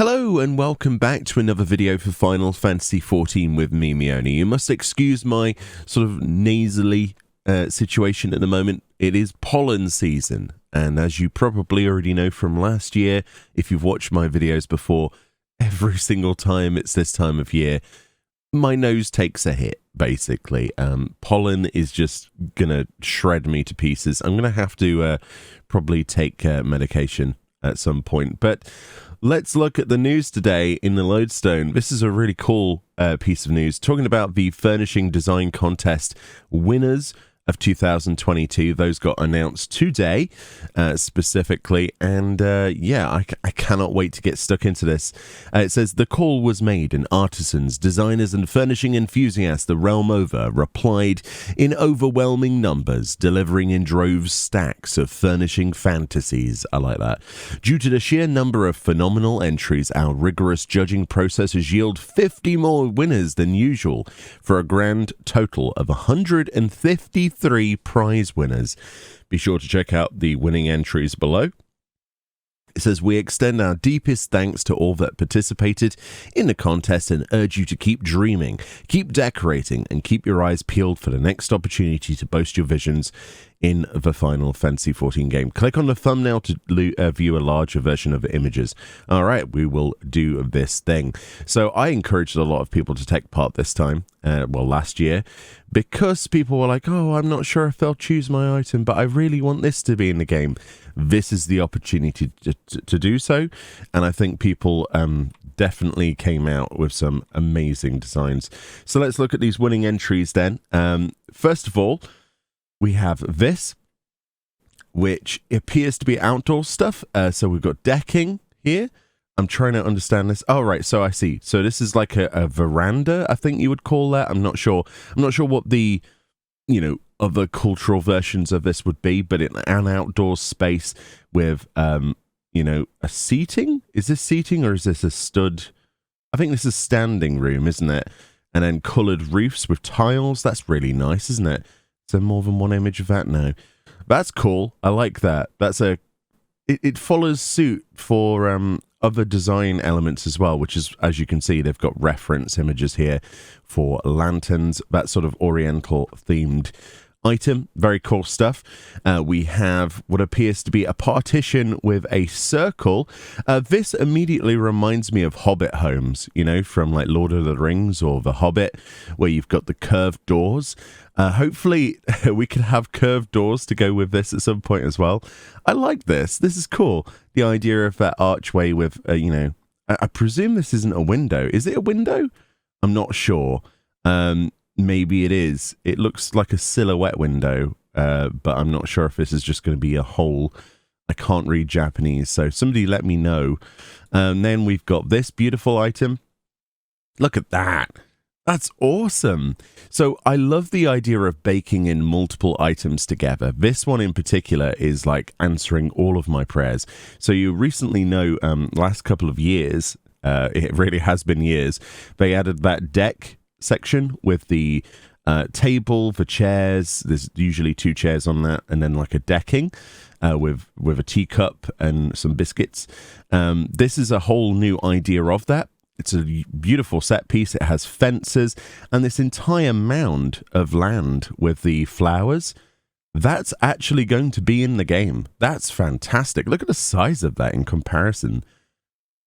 Hello and welcome back to another video for Final Fantasy XIV with me, Meoni. You must excuse my sort of nasally situation at the moment. It is pollen season, and as you probably already know from last year, if you've watched my videos before, every single time it's this time of year, my nose takes a hit, basically. Pollen is just gonna shred me to pieces. I'm gonna have to probably take medication at some point, but let's look at the news today in the Lodestone. This is a really cool piece of news, talking about the Furnishing Design Contest winners of 2022. Those got announced today, specifically, and yeah, I cannot wait to get stuck into this. It says, the call was made, and artisans, designers, and furnishing enthusiasts the realm over replied in overwhelming numbers, delivering in droves stacks of furnishing fantasies. I like that. Due to the sheer number of phenomenal entries, our rigorous judging processes yield 50 more winners than usual, for a grand total of 153 prize winners. Be sure to check out the winning entries below. It says, we extend our deepest thanks to all that participated in the contest and urge you to keep dreaming, keep decorating, and keep your eyes peeled for the next opportunity to boast your visions in the Final Fantasy XIV game. Click on the thumbnail to view a larger version of the images. All right, we will do this thing. So I encouraged a lot of people to take part this time, well, last year, because people were like, oh, I'm not sure if they'll choose my item, but I really want this to be in the game. This is the opportunity to do so, and I think people definitely came out with some amazing designs. So let's look at these winning entries then. First of all, we have this, which appears to be outdoor stuff. So we've got decking here. I'm trying to understand this. Oh, right. So I see. So this is like a veranda, I think you would call that. I'm not sure. I'm not sure what the, other cultural versions of this would be, but in an outdoor space with, a seating. Is this seating or is this a stud? I think this is standing room, isn't it? And then coloured roofs with tiles. That's really nice, isn't it? Is there more than one image of that? No. That's cool. I like that. It follows suit for other design elements as well, which is, as you can see, they've got reference images here for lanterns, that sort of oriental themed item. Very cool stuff. We have what appears to be a partition with a circle. This immediately reminds me of Hobbit homes, from like Lord of the Rings or The Hobbit, where you've got the curved doors. Hopefully we can have curved doors to go with this at some point as well. I like this. This is cool. The idea of that archway with, I presume this isn't a window. Is it a window? I'm not sure. Maybe it is. It looks like a silhouette window, but I'm not sure if this is just going to be a hole. I can't read Japanese, so somebody let me know. Then we've got this beautiful item. Look at that. That's awesome. So I love the idea of baking in multiple items together. This one in particular is like answering all of my prayers. So you recently know, last couple of years, it really has been years, they added that deck section with the table, the chairs. There's usually 2 chairs on that, and then like a decking with a teacup and some biscuits. This is a whole new idea of that. It's a beautiful set piece. It has fences and this entire mound of land with the flowers. That's actually going to be in the game. That's fantastic. Look at the size of that in comparison.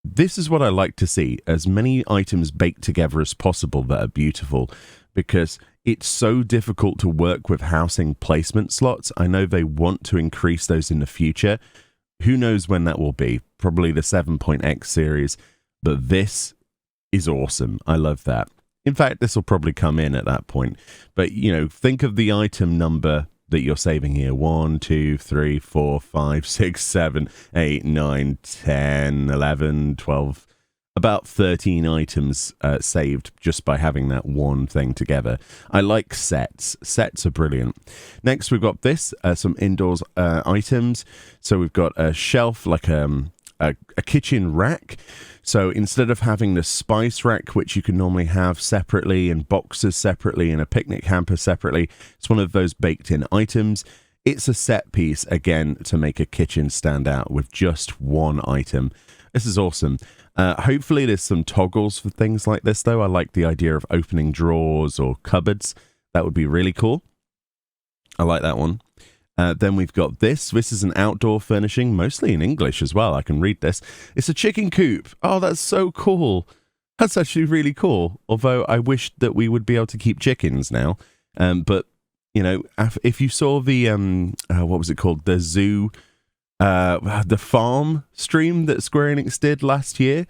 This is what I like to see, as many items baked together as possible that are beautiful, because it's so difficult to work with housing placement slots. I know they want to increase those in the future. Who knows when that will be? Probably the 7.x series, but this is awesome. I love that. In fact, this will probably come in at that point. But, think of the item number that you're saving here. 1, 2, 3, 4, 5, 6, 7, 8, 9, 10, 11, 12. About 13 items saved just by having that one thing together. I like sets. Sets are brilliant. Next, we've got this, some indoors items. So we've got a shelf, like a kitchen rack. So instead of having the spice rack, which you can normally have separately, and boxes separately, and a picnic hamper separately, it's one of those baked in items. It's a set piece, again, to make a kitchen stand out with just one item. This is awesome. Hopefully there's some toggles for things like this, though. I like the idea of opening drawers or cupboards. That would be really cool. I like that one. Then we've got this. This is an outdoor furnishing, mostly in English as well. I can read this. It's a chicken coop. Oh, that's so cool. That's actually really cool. Although I wish that we would be able to keep chickens now. But, you know, if you saw the, what was it called? The zoo, the farm stream that Square Enix did last year.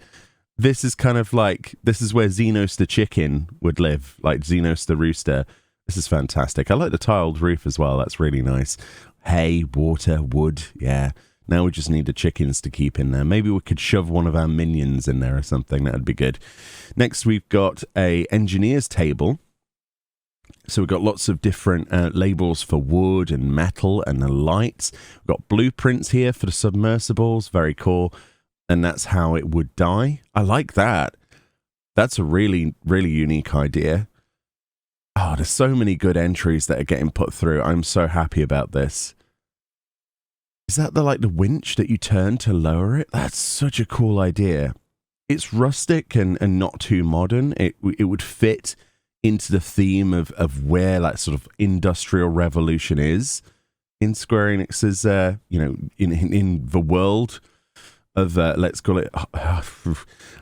This is kind of like, this is where Xenos the chicken would live, like Xenos the rooster. This is fantastic. I like the tiled roof as well. That's really nice. Hay, water, wood. Yeah. Now we just need the chickens to keep in there. Maybe we could shove one of our minions in there or something. That would be good. Next, we've got a engineer's table. So we've got lots of different labels for wood and metal and the lights. We've got blueprints here for the submersibles. Very cool. And that's how it would die. I like that. That's a really, really unique idea. Oh, there's so many good entries that are getting put through. I'm so happy about this. Is that the winch that you turn to lower it? That's such a cool idea. It's rustic and not too modern. It would fit into the theme of where that sort of industrial revolution is in Square Enix's, you know, in the world of let's call it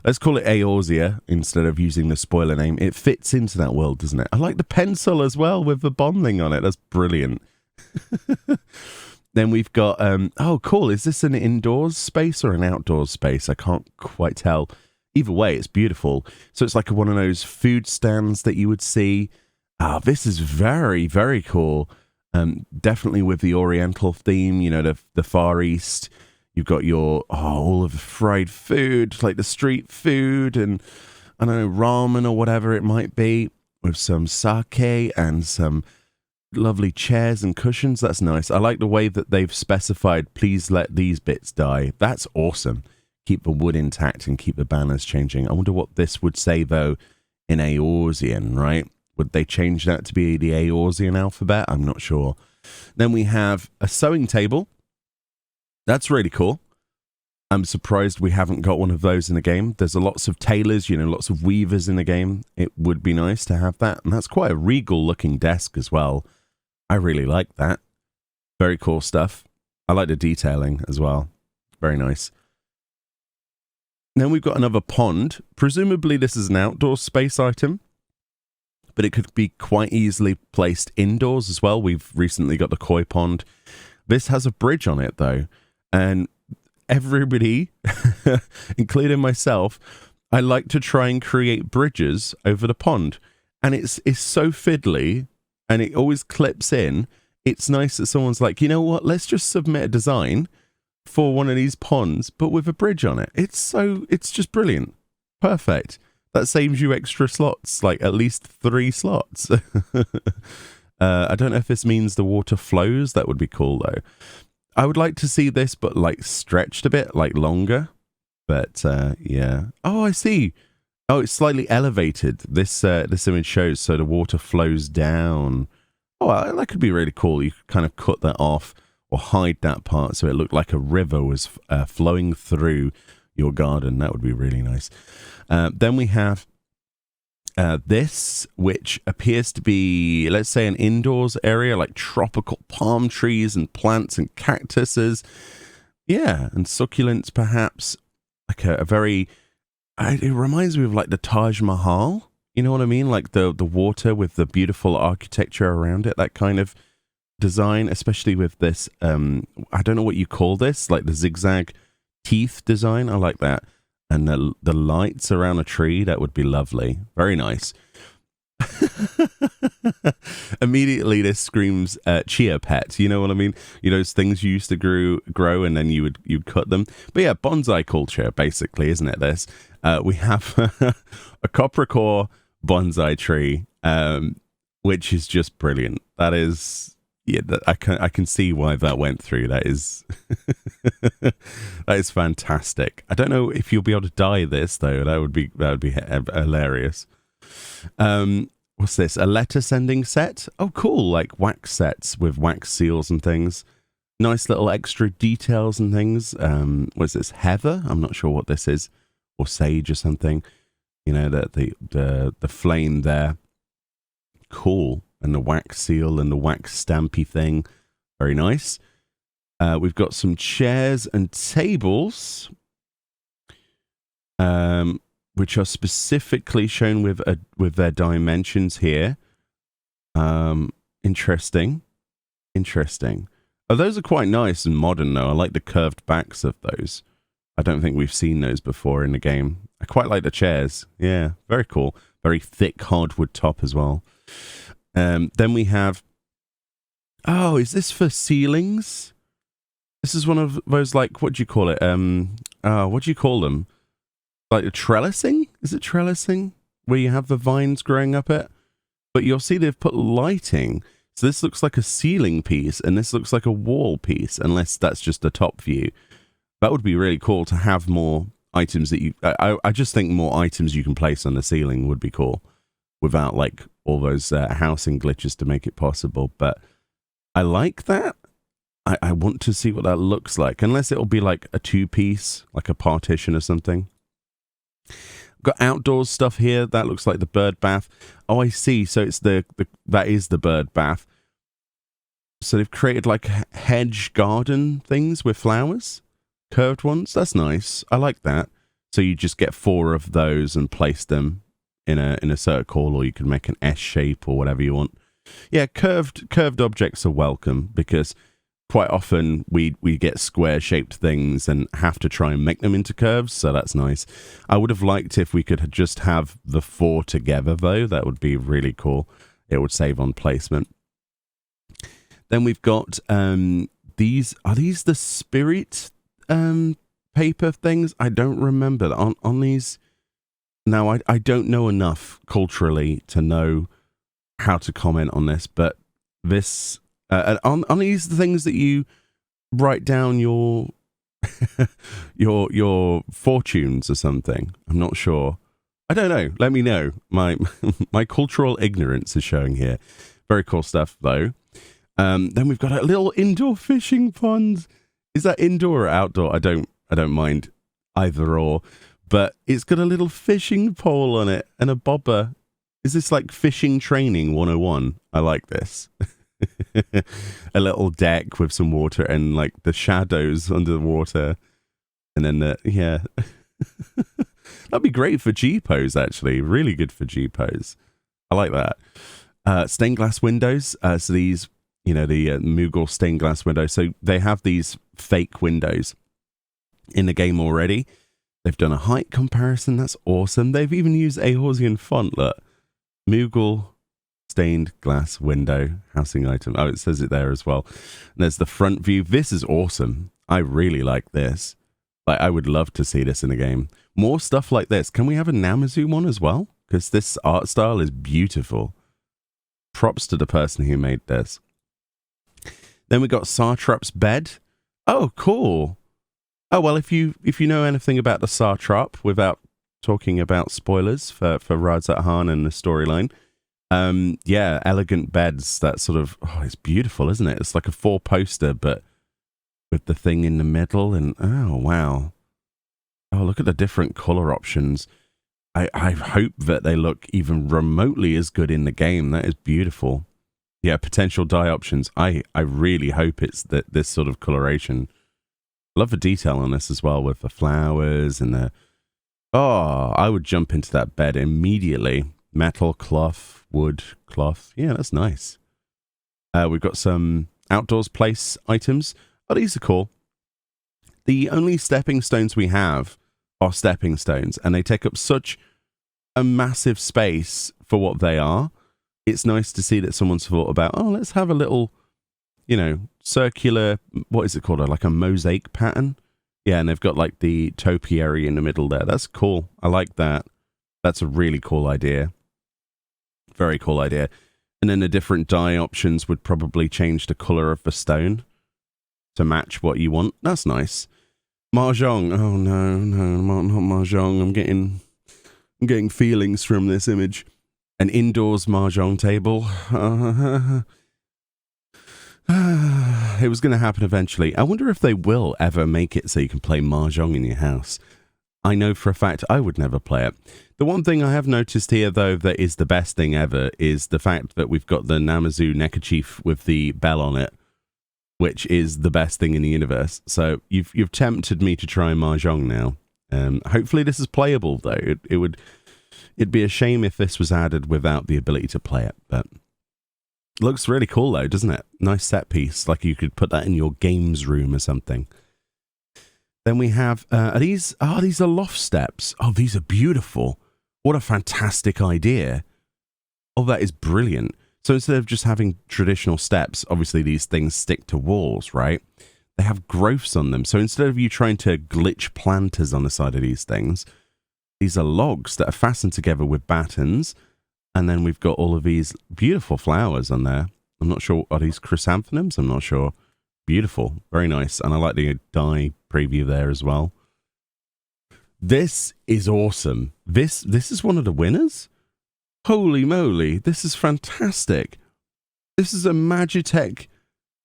Eorzea instead of using the spoiler name. It fits into that world, doesn't it? I like the pencil as well with the bonding on it. That's brilliant. Then we've got oh cool, is this an indoors space or an outdoors space? I can't quite tell. Either way, it's beautiful. So it's like one of those food stands that you would see. This is very, very cool. Definitely with the Oriental theme, you know, the Far East. You've got your, all of the fried food, like the street food and, I don't know, ramen or whatever it might be, with some sake and some lovely chairs and cushions. That's nice. I like the way that they've specified, please let these bits die. That's awesome. Keep the wood intact and keep the banners changing. I wonder what this would say, though, in Eorzean, right? Would they change that to be the Eorzean alphabet? I'm not sure. Then we have a sewing table. That's really cool. I'm surprised we haven't got one of those in the game. There's lots of tailors, you know, lots of weavers in the game. It would be nice to have that. And that's quite a regal looking desk as well. I really like that. Very cool stuff. I like the detailing as well. Very nice. Then we've got another pond. Presumably this is an outdoor space item, but it could be quite easily placed indoors as well. We've recently got the koi pond. This has a bridge on it though. And everybody, including myself, I like to try and create bridges over the pond. And it's so fiddly and it always clips in. It's nice that someone's like, you know what, let's just submit a design for one of these ponds, but with a bridge on it. It's just brilliant. Perfect. That saves you extra slots, like at least 3 slots. I don't know if this means the water flows. That would be cool though. I would like to see this, but like stretched a bit, like longer. But yeah. Oh, I see. Oh, it's slightly elevated. This image shows so the water flows down. Oh, that could be really cool. You could kind of cut that off or hide that part so it looked like a river was flowing through your garden. That would be really nice. Then we have this, which appears to be, let's say, an indoors area, like tropical palm trees and plants and cactuses. Yeah, and succulents, perhaps. Like a very, it reminds me of like the Taj Mahal. You know what I mean? Like the water with the beautiful architecture around it, that kind of design, especially with this, I don't know what you call this, like the zigzag teeth design. I like that. And the lights around a tree, that would be lovely. Very nice. Immediately this screams chia pet. You know what I mean? You know, those things you used to grow and then you'd cut them. But yeah, bonsai culture, basically, isn't it this? We have a copper core bonsai tree, which is just brilliant. That is... Yeah, I can see why that went through. That is that is fantastic. I don't know if you'll be able to dye this though. That would be hilarious. What's this? A letter sending set? Oh, cool! Like wax sets with wax seals and things. Nice little extra details and things. What's this? Heather? I'm not sure what this is. or sage or something. You know, the flame there. Cool. And the wax seal and the wax stampy thing. Very nice. We've got some chairs and tables, which are specifically shown with their dimensions here. Interesting. Oh, those are quite nice and modern, though. I like the curved backs of those. I don't think we've seen those before in the game. I quite like the chairs. Yeah, very cool. Very thick hardwood top as well. Then we have... Oh, is this for ceilings? This is one of those, like, what do you call it? What do you call them? Like a trellising? Is it trellising? Where you have the vines growing up it? But you'll see they've put lighting. So this looks like a ceiling piece, and this looks like a wall piece, unless that's just a top view. That would be really cool to have more items that you... I just think more items you can place on the ceiling would be cool, without, like, all those housing glitches to make it possible. But I like that. I want to see what that looks like, unless it'll be like a two-piece, like a partition or something. Got outdoors stuff here. That looks like the bird bath. Oh, I see. So it's that is the bird bath. So they've created like hedge garden things with flowers, curved ones. That's nice. I like that. So you just get 4 of those and place them in a circle, or you can make an S shape or whatever you want. Yeah, curved objects are welcome, because quite often we get square-shaped things and have to try and make them into curves, so that's nice. I would have liked if we could just have the 4 together, though. That would be really cool. It would save on placement. Then we've got these. Are these the spirit paper things? I don't remember. On these... Now, I don't know enough culturally to know how to comment on this, but this... on these things that you write down your your fortunes or something. I'm not sure. I don't know. Let me know. My cultural ignorance is showing here. Very cool stuff, though. Then we've got a little indoor fishing pond. Is that indoor or outdoor? I don't mind either or. But it's got a little fishing pole on it and a bobber. Is this like fishing training 101? I like this. A little deck with some water and like the shadows under the water, and then that'd be great for G-pose, actually. Really good for G-pose. I like that. Stained glass windows. So these, the Moogle stained glass windows. So they have these fake windows in the game already. They've done a height comparison. That's awesome. They've even used Ahorsian font. Look, Moogle stained glass window housing item. Oh, it says it there as well. And there's the front view. This is awesome. I really like this. Like, I would love to see this in a game. More stuff like this. Can we have a Namazu one as well? Because this art style is beautiful. Props to the person who made this. Then we got Sartrop's bed. Oh, cool. Oh, well, if you know anything about the Sartrop, without talking about spoilers for Razat Han and the storyline, elegant beds. That sort of, it's beautiful, isn't it? It's like a 4-poster, but with the thing in the middle, and oh wow, look at the different color options. I hope that they look even remotely as good in the game. That is beautiful. Yeah, potential dye options. I really hope it's this sort of coloration. Love the detail on this as well, with the flowers and the... Oh, I would jump into that bed immediately. Metal, cloth, wood, cloth. Yeah, that's nice. We've got some outdoors place items. Oh, these are cool. The only stepping stones we have are stepping stones, and they take up such a massive space for what they are. It's nice to see that someone's thought about, let's have a little, circular, what is it called? Like a mosaic pattern? Yeah, and they've got like the topiary in the middle there. That's cool. I like that. That's a really cool idea. Very cool idea. And then the different dye options would probably change the color of the stone to match what you want. That's nice. Mahjong. Oh no, not Mahjong. I'm getting feelings from this image. An indoors Mahjong table. It was going to happen eventually. I wonder if they will ever make it so you can play Mahjong in your house. I know for a fact I would never play it. The one thing I have noticed here, though, that is the best thing ever is the fact that we've got the Namazu neckerchief with the bell on it, which is the best thing in the universe. So you've tempted me to try Mahjong now. Hopefully this is playable, though. It'd be a shame if this was added without the ability to play it, but it looks really cool, though, doesn't it? Nice set piece, like you could put that in your games room or something. Then we have, these are loft steps. Oh, these are beautiful. What a fantastic idea. Oh, that is brilliant. So instead of just having traditional steps, obviously these things stick to walls, right? They have growths on them. So instead of you trying to glitch planters on the side of these things, these are logs that are fastened together with battens. And then we've got all of these beautiful flowers on there. I'm not sure, are these chrysanthemums? I'm not sure. Beautiful. Very nice. And I like the dye preview there as well. This is awesome. This is one of the winners? Holy moly. This is fantastic. This is a Magitech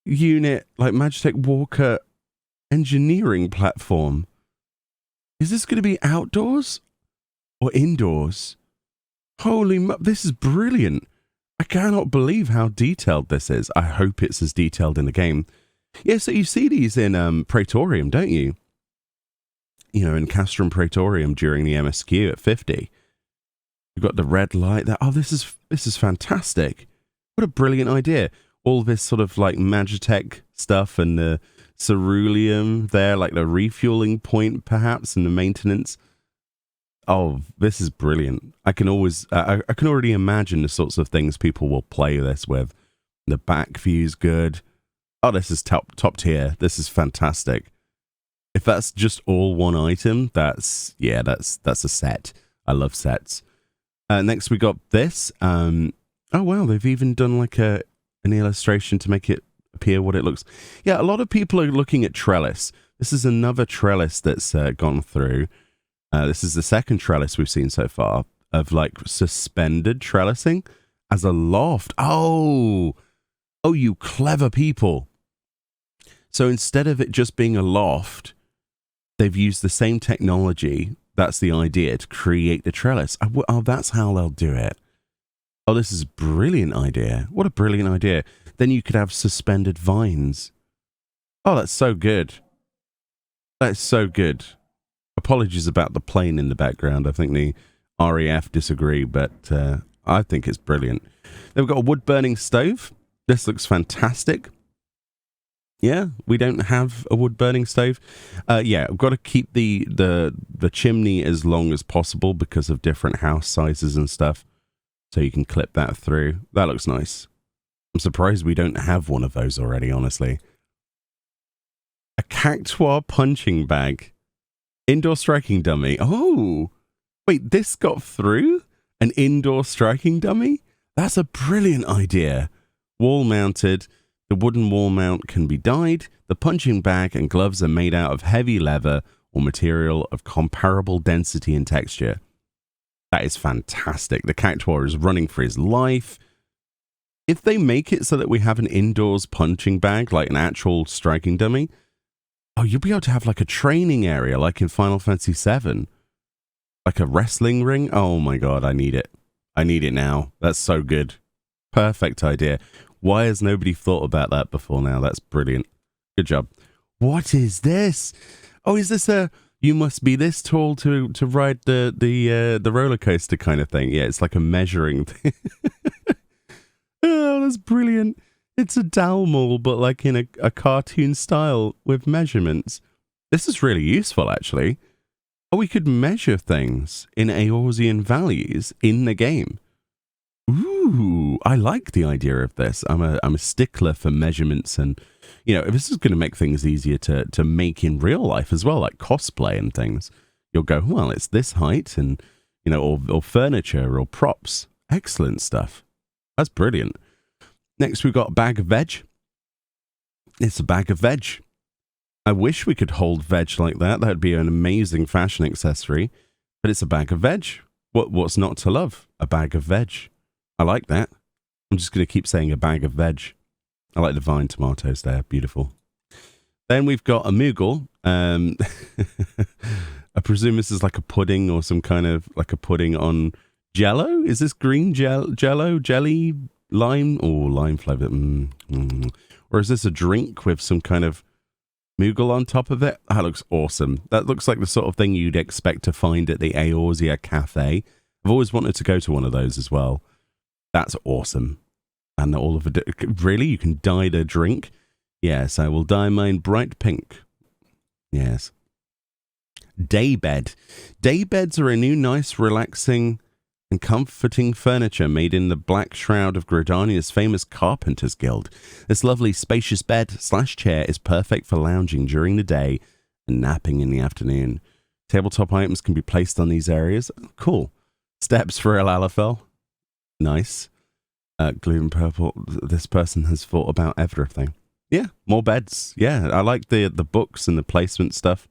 unit, like Magitech Walker engineering platform. Is this going to be outdoors or indoors? This is brilliant. I cannot believe how detailed this is. I hope it's as detailed in the game. Yeah, so you see these in Praetorium, don't you? You know, in Castrum Praetorium during the MSQ at 50. You've got the red light there. Oh, this is fantastic. What a brilliant idea. All this sort of like Magitech stuff and the ceruleum there, like the refueling point perhaps and the maintenance. Oh, this is brilliant. I can already imagine the sorts of things people will play this with. The back view's good. Oh, this is top tier. This is fantastic. If that's just all one item, that's a set. I love sets. Next we got this. Oh wow, they've even done like an illustration to make it appear what it looks. Yeah, a lot of people are looking at trellis. This is another trellis that's gone through. This is the second trellis we've seen so far of like suspended trellising as a loft. Oh, you clever people. So instead of it just being a loft, they've used the same technology. That's the idea, to create the trellis. Oh, that's how they'll do it. Oh, this is a brilliant idea. What a brilliant idea. Then you could have suspended vines. Oh, that's so good. That's so good. Apologies about the plane in the background. I think the RAF disagree, but I think it's brilliant. Then we've got a wood-burning stove. This looks fantastic. Yeah, we don't have a wood-burning stove. Yeah, I've got to keep the chimney as long as possible because of different house sizes and stuff. So you can clip that through. That looks nice. I'm surprised we don't have one of those already, honestly. A cactuar punching bag. Indoor striking dummy. Oh, wait, this got through? An indoor striking dummy? That's a brilliant idea. Wall mounted. The wooden wall mount can be dyed. The punching bag and gloves are made out of heavy leather or material of comparable density and texture. That is fantastic. The cactuar is running for his life. If they make it so that we have an indoors punching bag, like an actual striking dummy, oh, you'll be able to have like a training area, like in Final Fantasy VII. Like a wrestling ring. Oh my God, I need it. I need it now. That's so good. Perfect idea. Why has nobody thought about that before now? That's brilliant. Good job. What is this? Oh, is this a you must be this tall to ride the roller coaster kind of thing? Yeah, it's like a measuring thing. Oh, that's brilliant. It's a Dalmall, but like in a cartoon style with measurements. This is really useful, actually. Oh, we could measure things in Eorzean values in the game. Ooh, I like the idea of this. I'm a stickler for measurements, and you know, this is going to make things easier to make in real life as well, like cosplay and things. You'll go, well, it's this height, and you know, or furniture or props. Excellent stuff. That's brilliant. Next, we've got a bag of veg. It's a bag of veg. I wish we could hold veg like that. That'd be an amazing fashion accessory. But it's a bag of veg. What's not to love? A bag of veg. I like that. I'm just going to keep saying a bag of veg. I like the vine tomatoes there. Beautiful. Then we've got a Moogle. A I presume this is like a pudding or some kind of like a pudding on jello. Is this green jello, jelly, lime, or lime flavor? Or is this a drink with some kind of Moogle on top of it? That looks awesome. That looks like the sort of thing you'd expect to find at the Eorzea Cafe. I've always wanted to go to one of those as well. That's awesome. And all of it. Really? You can dye the drink? Yes, I will dye mine bright pink. Yes. Daybed. Daybeds are a new, nice, relaxing, and comforting furniture made in the black shroud of Gridania's famous Carpenters Guild. This lovely, spacious bed/chair is perfect for lounging during the day and napping in the afternoon. Tabletop items can be placed on these areas. Cool. Steps for El Alafel. Nice. Gloom purple. This person has thought about everything. Yeah, more beds. Yeah, I like the books and the placement stuff.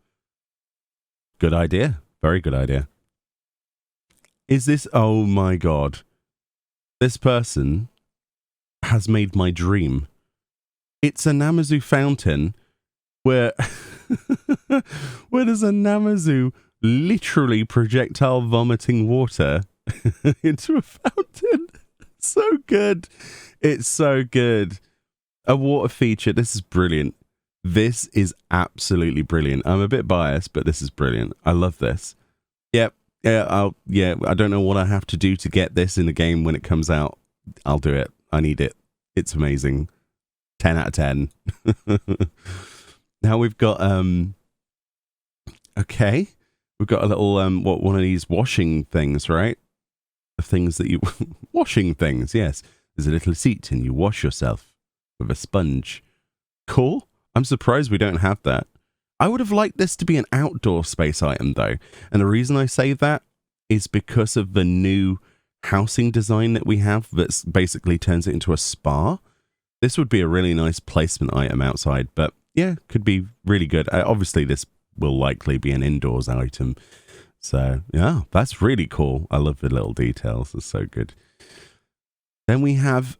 Good idea. Very good idea. Is this... Oh my god. This person has made my dream. It's a Namazu fountain where... where there's a Namazu literally projectile vomiting water into a fountain. So good. It's so good. A water feature. This is brilliant. This is absolutely brilliant. I'm a bit biased, but this is brilliant. I love this. Yep. Yeah, I don't know what I have to do to get this in the game when it comes out. I'll do it. I need it. It's amazing. 10 out of 10. Now we've got okay. We've got a little one of these washing things, right? The things that you washing things, yes. There's a little seat and you wash yourself with a sponge. Cool. I'm surprised we don't have that. I would have liked this to be an outdoor space item though. And the reason I say that is because of the new housing design that we have that basically turns it into a spa. This would be a really nice placement item outside, but yeah, could be really good. Obviously this will likely be an indoors item. So yeah, that's really cool. I love the little details. It's so good. Then we have...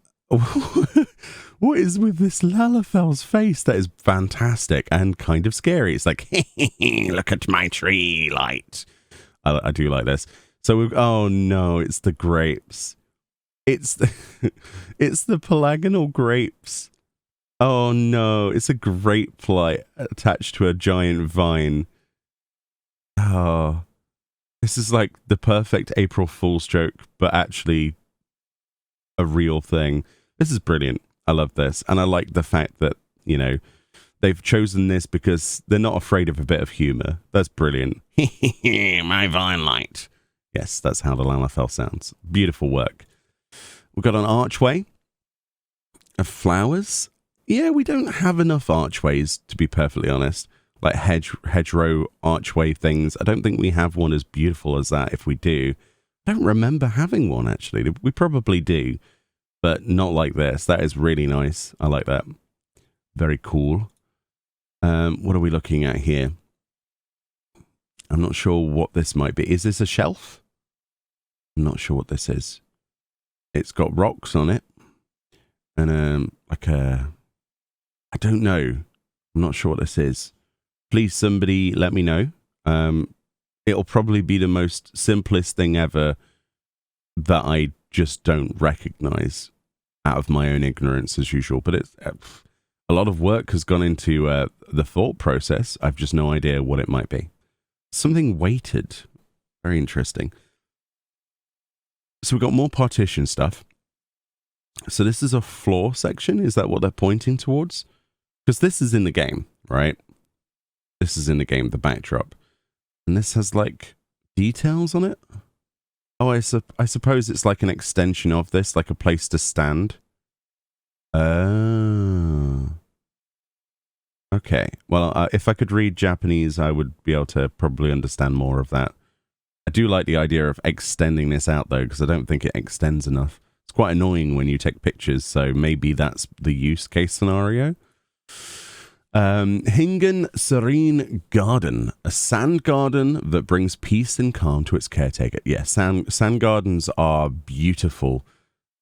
What is with this Lalafel's face? That is fantastic and kind of scary. It's like, look at my tree light. I do like this. So oh no, it's the grapes. It's the it's the pelagonal grapes. Oh no, it's a grape light attached to a giant vine. Oh, this is like the perfect April Fool's joke, but actually a real thing. This is brilliant. I love this. And I like the fact that, you know, they've chosen this because they're not afraid of a bit of humor. That's brilliant. My vine light. Yes, that's how the Lalafell sounds. Beautiful work. We've got an archway of flowers. Yeah, we don't have enough archways, to be perfectly honest. Like hedgerow archway things. I don't think we have one as beautiful as that. If we do, I don't remember having one, actually. We probably do, but not like this. That is really nice. I like that. Very cool. What are we looking at here? I'm not sure what this might be. Is this a shelf? I'm not sure what this is. It's got rocks on it. And like a... I don't know. I'm not sure what this is. Please, somebody let me know. It'll probably be the most simplest thing ever that I just don't recognize out of my own ignorance as usual. But it's a lot of work has gone into the thought process. I've just no idea what it might be. Something weighted. Very interesting. So we've got more partition stuff. So this is a floor section. Is that what they're pointing towards? Because this is in the game, right? This is in the game, the backdrop. And this has like details on it. Oh, I suppose it's like an extension of this, like a place to stand. Oh. Okay. Well, if I could read Japanese, I would be able to probably understand more of that. I do like the idea of extending this out, though, because I don't think it extends enough. It's quite annoying when you take pictures, so maybe that's the use case scenario. Hingen Serene Garden, a sand garden that brings peace and calm to its caretaker. Yeah, sand gardens are beautiful,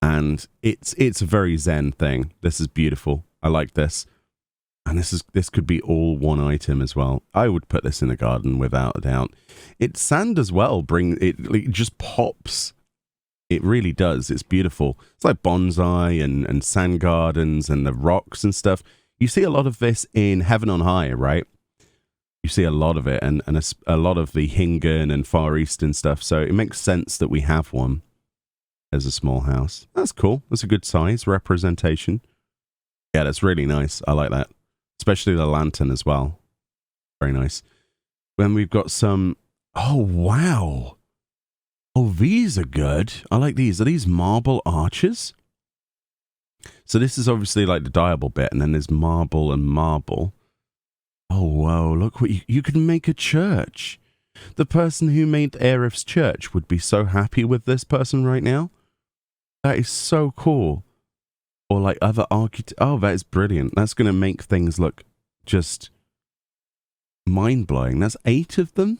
and it's a very zen thing. This is beautiful. I like this. And this could be all one item as well. I would put this in the garden without a doubt. It's sand as well. It just pops. It really does. It's beautiful. It's like bonsai and sand gardens and the rocks and stuff. You see a lot of this in Heaven on High, right? You see a lot of it, and a lot of the Hingen and Far Eastern stuff. So it makes sense that we have one as a small house. That's cool. That's a good size representation. Yeah, that's really nice. I like that. Especially the lantern as well. Very nice. Then we've got some... Oh, wow. Oh, these are good. I like these. Are these marble arches? So this is obviously like the diable bit, and then there's marble and marble. Oh, wow. Look what you can make a church. The person who made Aerith's church would be so happy with this person right now. That is so cool. Or like other architects. Oh, that is brilliant. That's going to make things look just mind-blowing. That's 8 of them?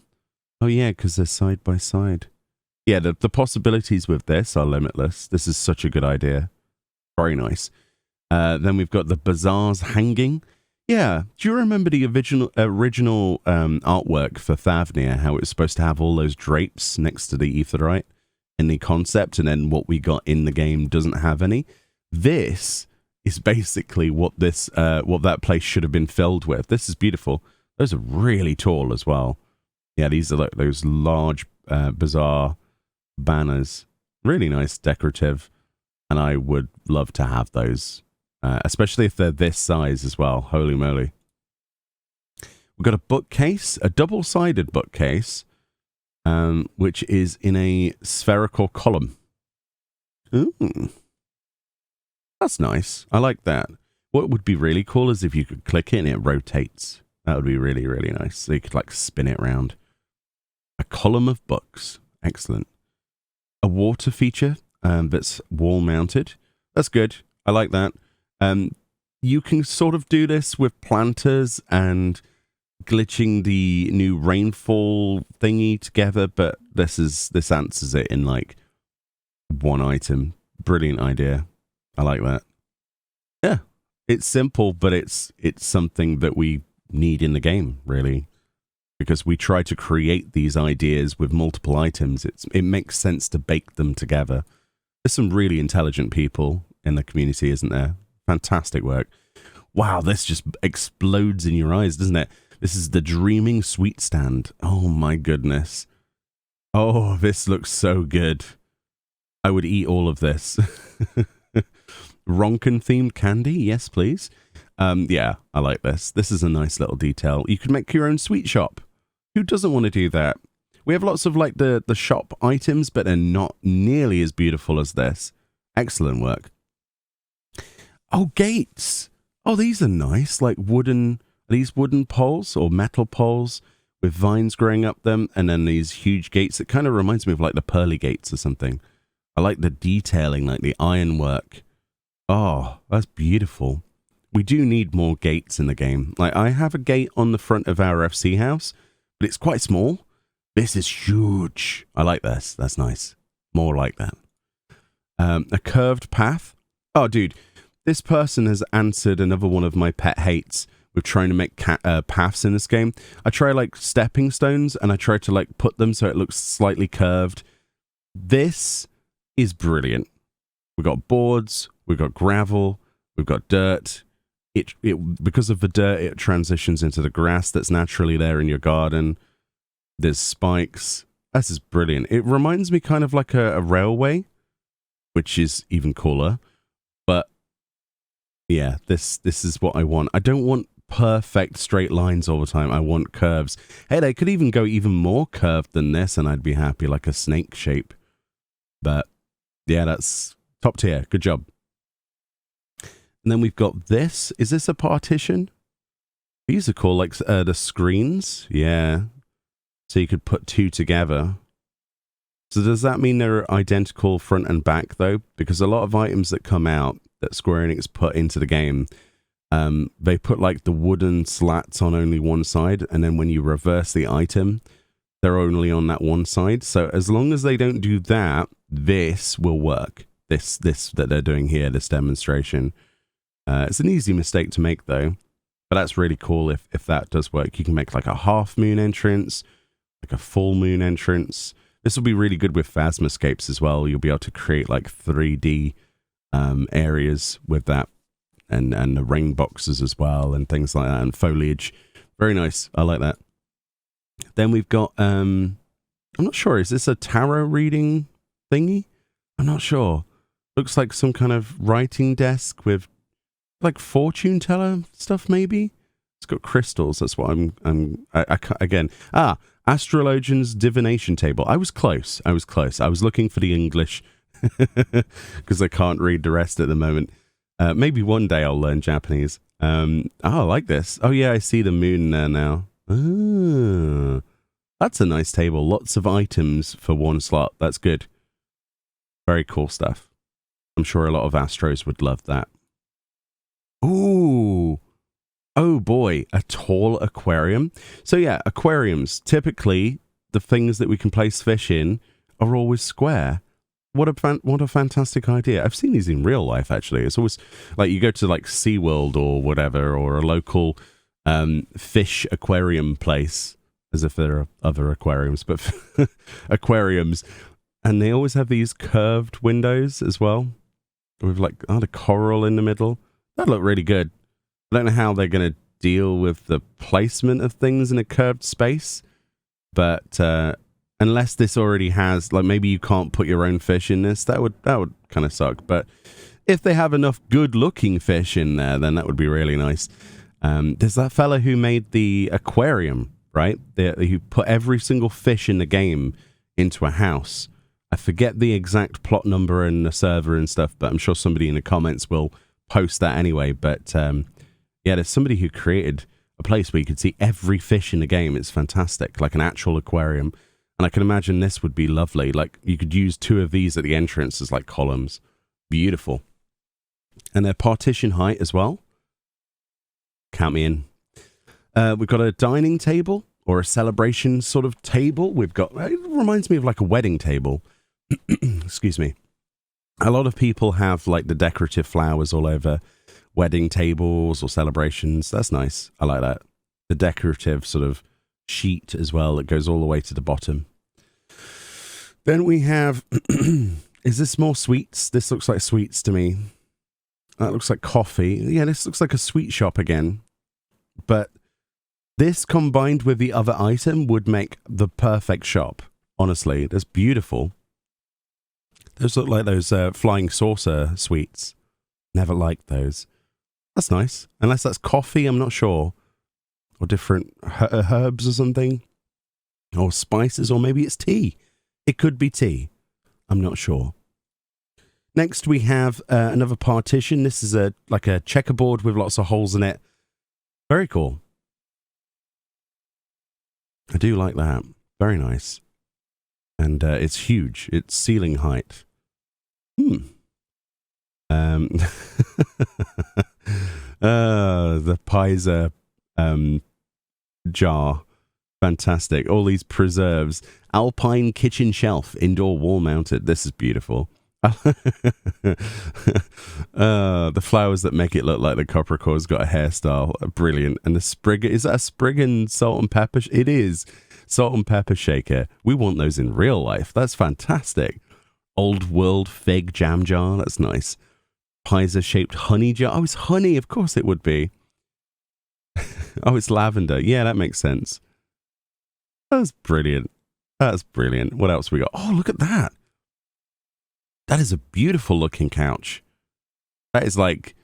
Oh yeah, because they're side by side. Yeah, the possibilities with this are limitless. This is such a good idea. Very nice. Then we've got the bazaars hanging. Yeah, do you remember the original artwork for Thavnir, how it was supposed to have all those drapes next to the aetheryte in the concept, and then what we got in the game doesn't have any? This is basically what that place should have been filled with. This is beautiful. Those are really tall as well. Yeah, these are like those large bizarre banners. Really nice, decorative. And I would love to have those, especially if they're this size as well. Holy moly. We've got a bookcase, a double-sided bookcase, which is in a spherical column. Ooh. That's nice. I like that. What would be really cool is if you could click it and it rotates. That would be really, really nice. So you could like spin it around. A column of books. Excellent. A water feature that's wall mounted. That's good. I like that. You can sort of do this with planters and glitching the new rainfall thingy together, but this answers it in like one item. Brilliant idea. I like that. Yeah, it's simple, but it's something that we need in the game, really, because we try to create these ideas with multiple items. It makes sense to bake them together. There's some really intelligent people in the community, isn't there? Fantastic work. Wow, this just explodes in your eyes, doesn't it? This is the Dreaming Sweet Stand. Oh my goodness. Oh, this looks so good. I would eat all of this. Ronken themed candy, yes please. Yeah, I like this. This is a nice little detail. You can make your own sweet shop. Who doesn't want to do that? We have lots of like the shop items, but they're not nearly as beautiful as this. Excellent work. Oh, gates. Oh, these are nice. Like wooden poles or metal poles with vines growing up them, and then these huge gates. It kind of reminds me of like the pearly gates or something. I like the detailing, like the ironwork. Oh, that's beautiful. We do need more gates in the game. Like, I have a gate on the front of our FC house, but it's quite small. This is huge. I like this. That's nice. More like that. A curved path. Oh, dude, this person has answered another one of my pet hates with trying to make paths in this game. I try, like, stepping stones, and I try to, like, put them so it looks slightly curved. This is brilliant. We've got boards. We've got gravel, we've got dirt. It because of the dirt, it transitions into the grass that's naturally there in your garden. There's spikes. This is brilliant. It reminds me kind of like a railway, which is even cooler. But yeah, this is what I want. I don't want perfect straight lines all the time. I want curves. Hey, they could even go even more curved than this, and I'd be happy, like a snake shape. But yeah, that's top tier. Good job. And then we've got this. Is this a partition? These are cool, like the screens. Yeah. So you could put 2 together. So does that mean they're identical front and back, though? Because a lot of items that come out that Square Enix put into the game, they put like the wooden slats on only one side, and then when you reverse the item, they're only on that one side. So as long as they don't do that, this will work. This that they're doing here, this demonstration. It's an easy mistake to make, though. But that's really cool if that does work. You can make like a half moon entrance, like a full moon entrance. This will be really good with Phasmoscapes as well. You'll be able to create like 3D areas with that, and the rain boxes as well, and things like that, and foliage. Very nice. I like that. Then we've got, I'm not sure, is this a tarot reading thingy? I'm not sure. Looks like some kind of writing desk with like fortune teller stuff, maybe. It's got crystals. That's what I can't, again. Astrologian's divination table. I was close. I was looking for the English because I can't read the rest at the moment. Maybe one day I'll learn Japanese. I like this. Oh yeah, I see the moon there now. That's a nice table. Lots of items for one slot. That's good. Very cool stuff. I'm sure a lot of Astros would love that. Ooh. Oh boy, a tall aquarium. So yeah, aquariums, typically the things that we can place fish in are always square. What a fantastic idea. I've seen these in real life, actually. It's always like you go to like SeaWorld or whatever, or a local fish aquarium place, as if there are other aquariums, but aquariums. And they always have these curved windows as well, with like the coral in the middle. That look really good. I don't know how they're going to deal with the placement of things in a curved space, but unless this already has, like, maybe you can't put your own fish in this, that would kind of suck. But if they have enough good-looking fish in there, then that would be really nice. There's that fella who made the aquarium, right? Who put every single fish in the game into a house. I forget the exact plot number and the server and stuff, but I'm sure somebody in the comments will post that anyway. But yeah, there's somebody who created a place where you could see every fish in the game. It's fantastic, like an actual aquarium. And I can imagine this would be lovely. Like, you could use 2 of these at the entrance as like columns. Beautiful. And they're partition height as well. Count me in. We've got a dining table, or a celebration sort of table. It reminds me of like a wedding table. Excuse me. A lot of people have like the decorative flowers all over wedding tables or celebrations. That's nice. I like that. The decorative sort of sheet as well that goes all the way to the bottom. Then we have, is this more sweets? This looks like sweets to me. That looks like coffee. Yeah, this looks like a sweet shop again. But this combined with the other item would make the perfect shop. Honestly, that's beautiful. Those look like those flying saucer sweets. Never liked those. That's nice. Unless that's coffee, I'm not sure. Or different herbs or something. Or spices, or maybe it's tea. It could be tea. I'm not sure. Next we have another partition. This is like a checkerboard with lots of holes in it. Very cool. I do like that. Very nice. And it's huge. It's ceiling height. The Pisa jar. Fantastic. All these preserves. Alpine kitchen shelf. Indoor wall mounted. This is beautiful. The flowers that make it look like the Capricorn's got a hairstyle. Brilliant. And the sprig. Is that a Spriggan salt and pepper? It is. Salt and pepper shaker. We want those in real life. That's fantastic. Old world fig jam jar. That's nice. Pisa shaped honey jar. Oh, it's honey. Of course it would be. Oh, it's lavender. Yeah, that makes sense. That's brilliant. That's brilliant. What else we got? Oh, look at that. That is a beautiful looking couch. That is like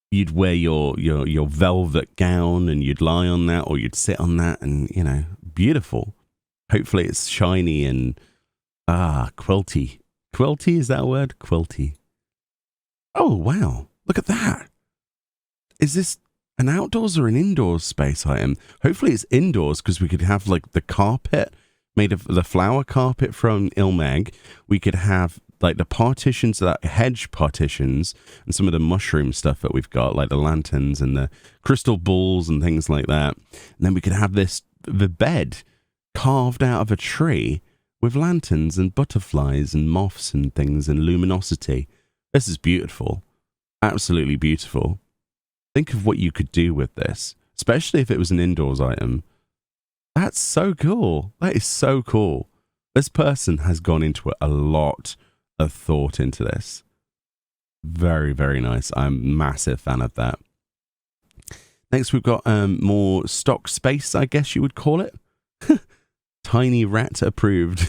you'd wear your velvet gown and you'd lie on that, or you'd sit on that, and, you know, beautiful. Hopefully it's shiny and quilty. Quilty, is that a word? Quilty. Oh, wow. Look at that. Is this an outdoors or an indoors space item? Hopefully it's indoors, because we could have like the carpet made of the flower carpet from Ilmag. We could have like the partitions, that hedge partitions, and some of the mushroom stuff that we've got, like the lanterns and the crystal balls and things like that. And then we could have the bed carved out of a tree with lanterns and butterflies and moths and things and luminosity. This is beautiful. Absolutely beautiful. Think of what you could do with this. especially if it was an indoors item. That's so cool. That is so cool. This person has gone into a lot of thought into this. Very, very nice. I'm a massive fan of that. Next, we've got more stock space, I guess you would call it. Tiny rat approved.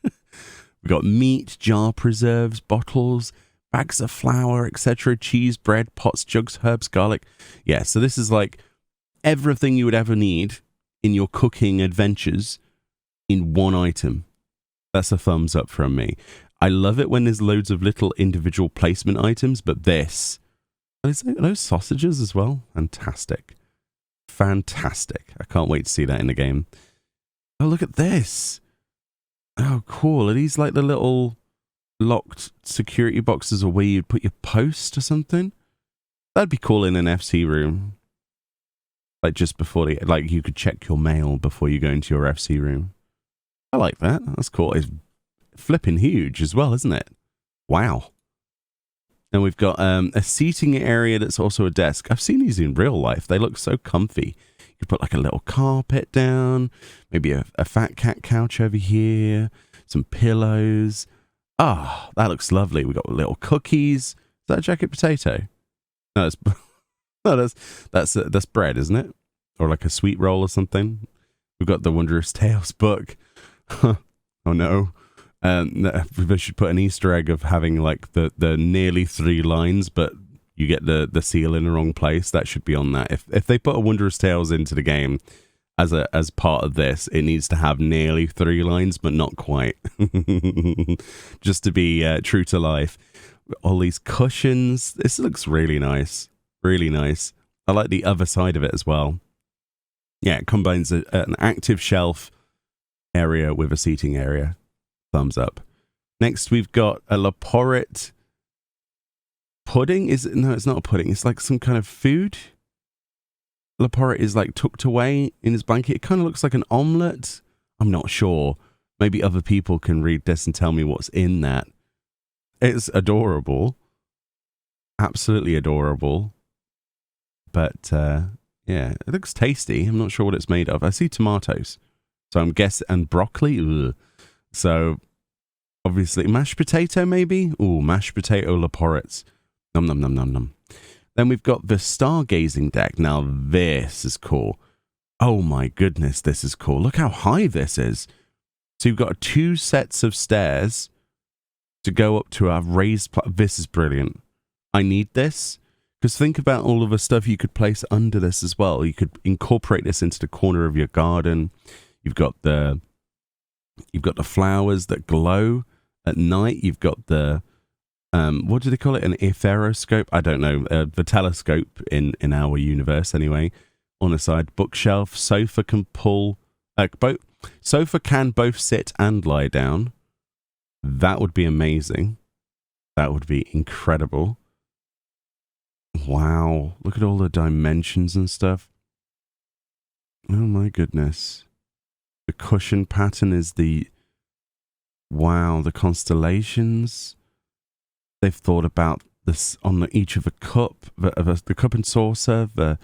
We've got meat, jar preserves, bottles, bags of flour, etc., cheese, bread, pots, jugs, herbs, garlic. Yeah, so this is like everything you would ever need in your cooking adventures in one item. That's a thumbs up from me. I love it when there's loads of little individual placement items, but this... Are those sausages as well? Fantastic. Fantastic. I can't wait to see that in the game. Oh, look at this. Oh, cool. Are these like the little locked security boxes or where you'd put your post or something? That'd be cool in an FC room. Like just before like you could check your mail before you go into your FC room. I like that. That's cool. It's flipping huge as well, isn't it? Wow. And we've got a seating area that's also a desk. I've seen these in real life. They look so comfy. You could put like a little carpet down, maybe a fat cat couch over here, some pillows. Ah, that looks lovely. We've got little cookies. Is that a jacket potato? No, that's bread, isn't it? Or like a sweet roll or something. We've got the Wondrous Tales book. Oh no. We should put an Easter egg of having like the nearly 3 lines, but you get the seal in the wrong place. That should be on that. If they put a Wondrous Tales into the game as part of this, it needs to have nearly 3 lines, but not quite. Just to be true to life. All these cushions. This looks really nice. Really nice. I like the other side of it as well. Yeah, it combines an active shelf area with a seating area. Thumbs up. Next, we've got a Laporet pudding. No, it's not a pudding. It's like some kind of food. Laporet is like tucked away in his blanket. It kind of looks like an omelette. I'm not sure. Maybe other people can read this and tell me what's in that. It's adorable. Absolutely adorable. But, yeah, it looks tasty. I'm not sure what it's made of. I see tomatoes. So I'm guessing, and broccoli. Ugh. So, obviously, mashed potato, maybe? Ooh, mashed potato Laporets. Nom, nom, nom, nom, nom. Then we've got the stargazing deck. Now, this is cool. Oh, my goodness, this is cool. Look how high this is. So, you've got 2 sets of stairs to go up to a raised... This is brilliant. I need this. Because think about all of the stuff you could place under this as well. You could incorporate this into the corner of your garden. You've got the flowers that glow at night. You've got the, what do they call it? An ephemeroscope? I don't know. The telescope in our universe anyway. On a side, bookshelf, sofa can sofa can both sit and lie down. That would be amazing. That would be incredible. Wow. Look at all the dimensions and stuff. Oh my goodness. The cushion pattern is wow, the constellations. They've thought about this on each of a cup, the cup and saucer, the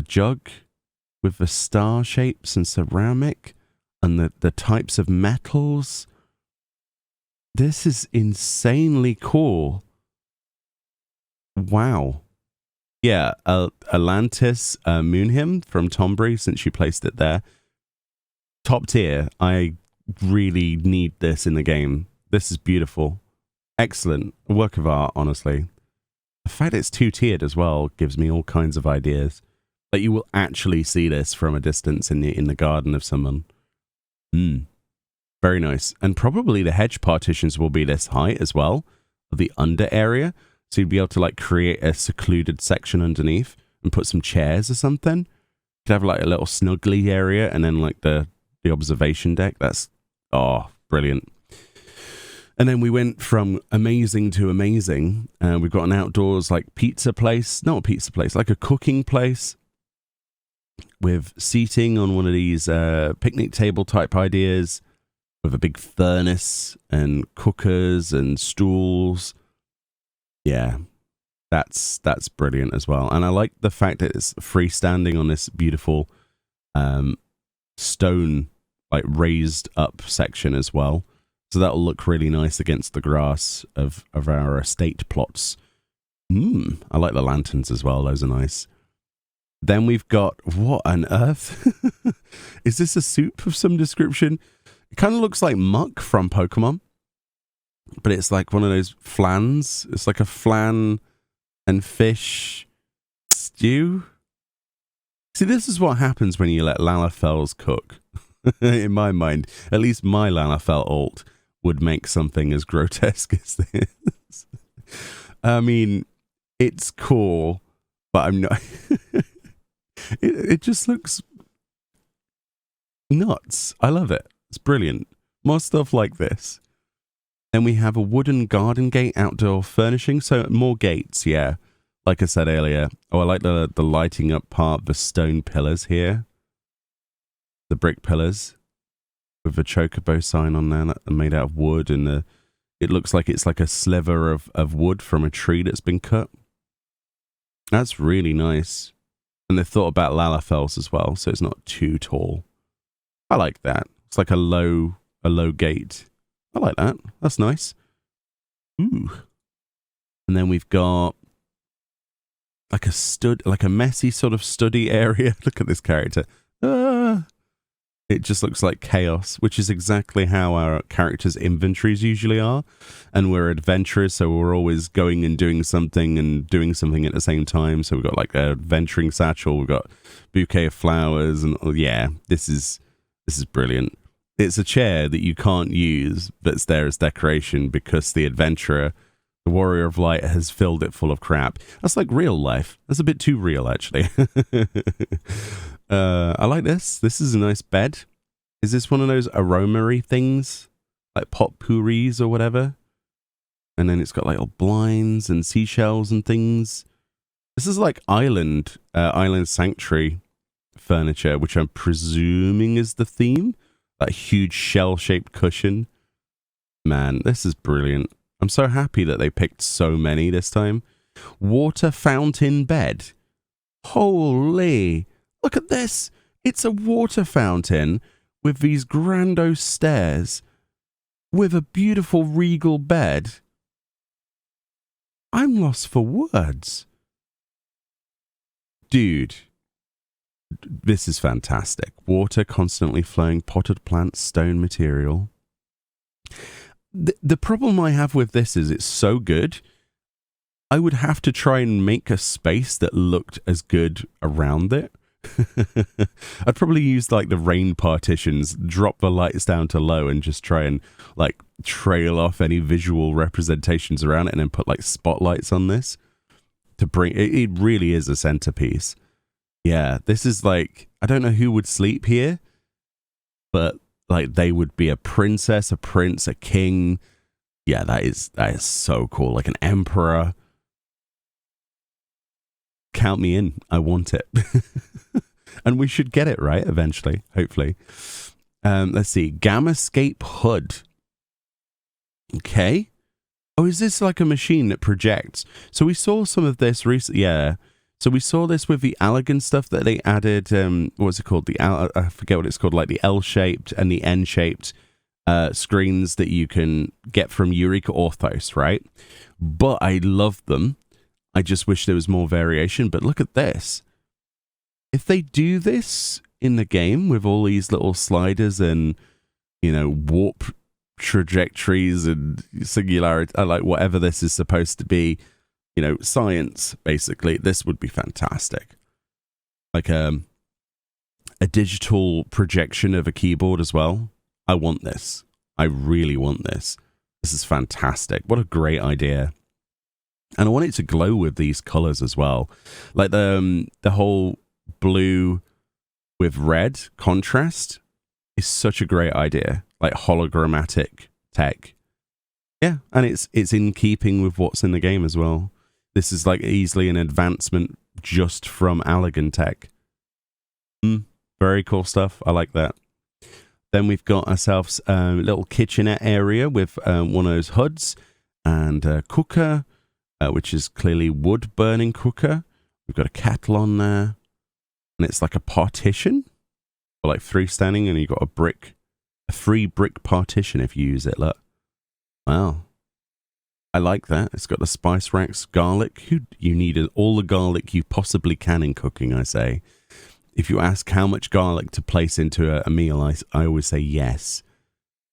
jug with the star shapes and ceramic and the types of metals. This is insanely cool. Wow. Yeah, Atlantis Moonhymn from Tombury, since you placed it there. Top tier. I really need this in the game. This is beautiful. Excellent. Work of art, honestly. The fact it's 2-tiered as well gives me all kinds of ideas. That you will actually see this from a distance in the garden of someone. Very nice. And probably the hedge partitions will be this height as well. The under area. So you'd be able to like create a secluded section underneath and put some chairs or something. You could have like a little snuggly area and then like the observation deck. That's, brilliant. And then we went from amazing to amazing. And we've got an outdoors like pizza place. Not a pizza place, like a cooking place. With seating on one of these picnic table type ideas. With a big furnace and cookers and stools. Yeah, That's brilliant as well. And I like the fact that it's freestanding on this beautiful stone, like raised up section as well. So that'll look really nice against the grass of our estate plots. I like the lanterns as well. Those are nice. Then we've got, what on earth? Is this a soup of some description? It kind of looks like muck from Pokemon, but it's like one of those flans. It's like a flan and fish stew. See, this is what happens when you let Lalafels cook. In my mind, at least my Lalafell alt would make something as grotesque as this. I mean, it's cool, but I'm not... it just looks nuts. I love it. It's brilliant. More stuff like this. Then we have a wooden garden gate outdoor furnishing. So more gates, yeah. Like I said earlier. Oh, I like the lighting up part, the stone pillars here. The brick pillars. With the chocobo sign on there made out of wood. And it looks like it's like a sliver of wood from a tree that's been cut. That's really nice. And they've thought about Lalafels as well, so it's not too tall. I like that. It's like a low gate. I like that. That's nice. Ooh. And then we've got like a messy sort of study area. Look at this character. It just looks like chaos, which is exactly how our characters' inventories usually are. And we're adventurers, so we're always going and doing something at the same time. So we've got like a adventuring satchel, we've got bouquet of flowers, and yeah, this is brilliant. It's a chair that you can't use, but it's there as decoration because the adventurer, the warrior of light, has filled it full of crap. That's like real life. That's a bit too real, actually. I like this. This is a nice bed. Is this one of those aromery things? Like potpourris or whatever? And then it's got like little blinds and seashells and things. This is like island sanctuary furniture, which I'm presuming is the theme. That huge shell-shaped cushion. Man, this is brilliant. I'm so happy that they picked so many this time. Water fountain bed. Holy... Look at this. It's a water fountain with these grandiose stairs with a beautiful regal bed. I'm lost for words. Dude, this is fantastic. Water constantly flowing, potted plants, stone material. The problem I have with this is it's so good. I would have to try and make a space that looked as good around it. I'd probably use like the rain partitions, drop the lights down to low and just try and like trail off any visual representations around it and then put like spotlights on this to bring it really is a centerpiece. Yeah, this is like, I don't know who would sleep here, but like they would be a princess, a prince, a king. Yeah, that is so cool. Like an emperor. Count me in. I want it. And we should get it right eventually, hopefully. Let's see. Gammascape hood. Okay. Oh, is this like a machine that projects? So we saw some of this recently. Yeah. So we saw this with the Allegan stuff that they added. What's it called? I forget what it's called. Like the L-shaped and the N-shaped screens that you can get from Eureka Orthos, right? But I love them. I just wish there was more variation, but look at this. If they do this in the game with all these little sliders and, you know, warp trajectories and singularity, like whatever this is supposed to be, you know, science, basically, this would be fantastic. Like a digital projection of a keyboard as well. I want this. I really want this. This is fantastic. What a great idea. And I want it to glow with these colors as well. Like the whole blue with red contrast is such a great idea. Like hologrammatic tech. Yeah, and it's in keeping with what's in the game as well. This is like easily an advancement just from Allegan tech. Very cool stuff. I like that. Then we've got ourselves a little kitchenette area with one of those hoods and a cooker. which is clearly wood burning cooker. We've got a kettle on there, and it's like a partition, or like freestanding, and you've got a free brick partition if you use it. Look, wow, I like that. It's got the spice racks, garlic. You need all the garlic you possibly can in cooking, I say. If you ask how much garlic to place into a meal, I always say yes.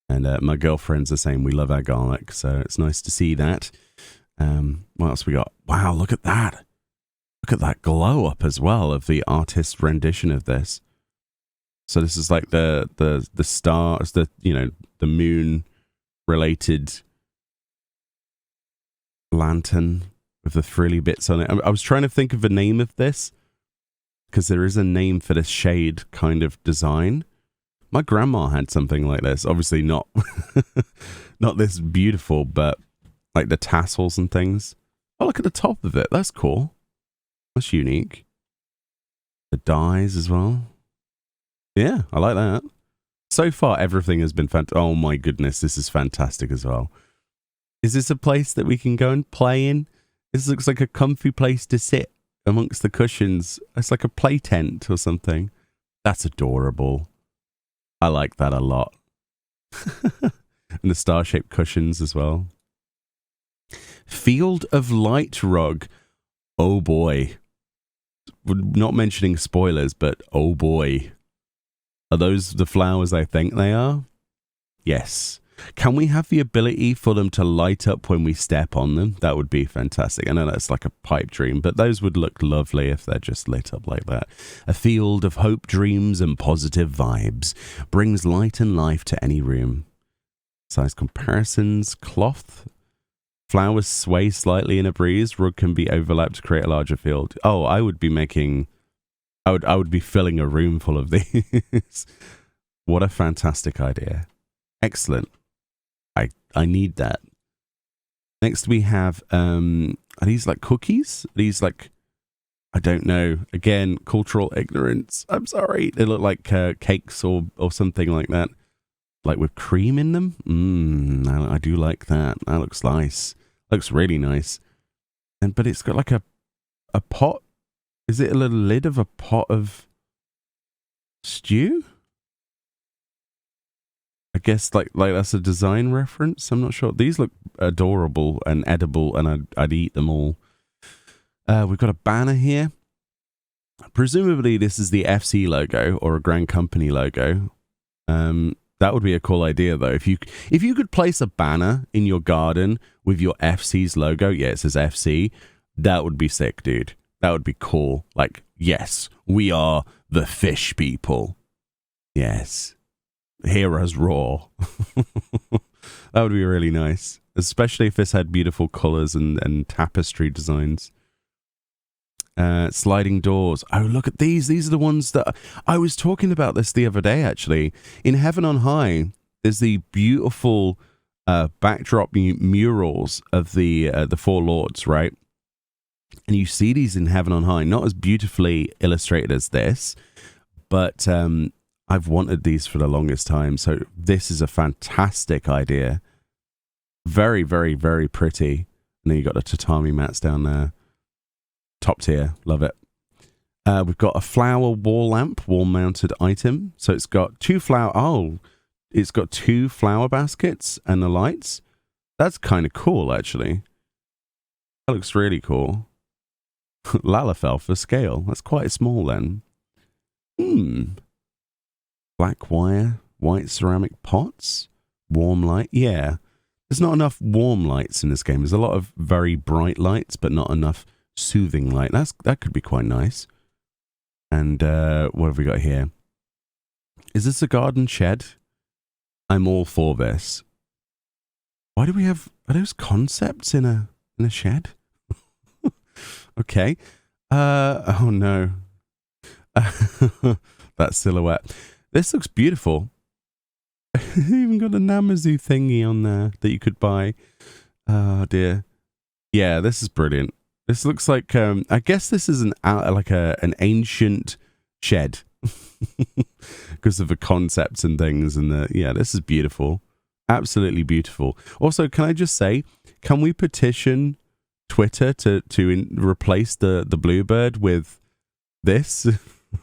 And my girlfriends are saying we love our garlic, so it's nice to see that. What else we got? Wow, look at that. Look at that glow up as well of the artist's rendition of this. So this is like the stars, the moon related lantern with the frilly bits on it. I was trying to think of a name of this, because there is a name for this shade kind of design. My grandma had something like this. Obviously not not this beautiful, but like the tassels and things. Oh, look at the top of it. That's cool. That's unique. The dies as well. Yeah, I like that. So far, everything has been fantastic. Oh my goodness, this is fantastic as well. Is this a place that we can go and play in? This looks like a comfy place to sit amongst the cushions. It's like a play tent or something. That's adorable. I like that a lot. And the star-shaped cushions as well. Field of Light rug. Oh boy. We're not mentioning spoilers, but oh boy. Are those the flowers I think they are? Yes. Can we have the ability for them to light up when we step on them? That would be fantastic. I know that's like a pipe dream, but those would look lovely if they're just lit up like that. A field of hope, dreams, and positive vibes brings light and life to any room. Size comparisons, cloth. Flowers sway slightly in a breeze. Rug can be overlapped to create a larger field. Oh, I would be filling a room full of these. What a fantastic idea. Excellent. I need that. Next we have, are these like cookies? Are these like, I don't know. Again, cultural ignorance. I'm sorry. They look like cakes or something like that. Like with cream in them. I do like that. That looks nice. Looks really nice. But it's got like a pot. Is it a little lid of a pot of stew? I guess like that's a design reference. I'm not sure. These look adorable and edible, and I'd eat them all. We've got a banner here. Presumably this is the FC logo or a Grand Company logo. That would be a cool idea though. If you could place a banner in your garden with your FC's logo, yeah, it says FC, that would be sick, dude. That would be cool. Like, yes, we are the fish people. Yes. Hear us roar. That would be really nice, especially if this had beautiful colors and tapestry designs. Sliding doors. Oh, look at these. These are the ones that I was talking about this the other day, actually. In Heaven on High, there's the beautiful backdrop murals of the Four Lords, right? And you see these in Heaven on High, not as beautifully illustrated as this, but I've wanted these for the longest time, so this is a fantastic idea. Very, very, very pretty. And then you got the tatami mats down there. Top tier, love it. We've got a flower wall lamp, wall-mounted item. So it's got two flower baskets and the lights. That's kind of cool, actually. That looks really cool. Lalafell for scale. That's quite small then. Black wire, white ceramic pots, warm light. Yeah, there's not enough warm lights in this game. There's a lot of very bright lights, but not enough soothing light. That could be quite nice. And what have we got here? Is this a garden shed? I'm all for this. Why do we have... Are those concepts in a shed? Okay. Oh no. That silhouette. This looks beautiful. Even got a Namazu thingy on there that you could buy. Oh dear. Yeah, this is brilliant. This looks like I guess this is an ancient shed because of the concepts and things, and this is beautiful. Absolutely beautiful. Also, can I just say, can we petition Twitter to replace the bluebird with this.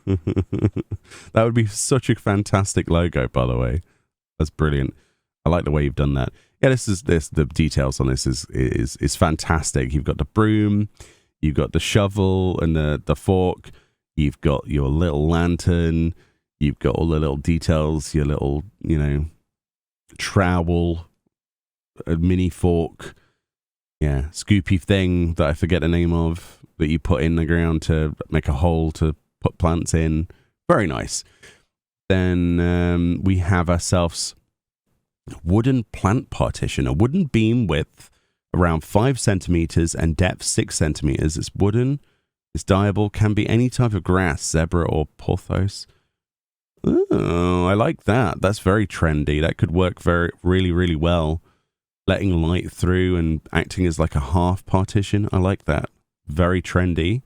That would be such a fantastic logo, by the way. That's brilliant. I like the way you've done that. Yeah, the details on this is fantastic. You've got the broom, you've got the shovel and the fork, you've got your little lantern, you've got all the little details, your little, trowel, a mini fork, scoopy thing that I forget the name of, that you put in the ground to make a hole to put plants in. Very nice. Then we have ourselves wooden plant partition, a wooden beam width around 5 centimeters and depth 6 centimeters. It's wooden, it's dyeable, can be any type of grass, zebra or pothos. Oh, I like that. That's very trendy. That could work really, really well. Letting light through and acting as like a half partition. I like that. Very trendy.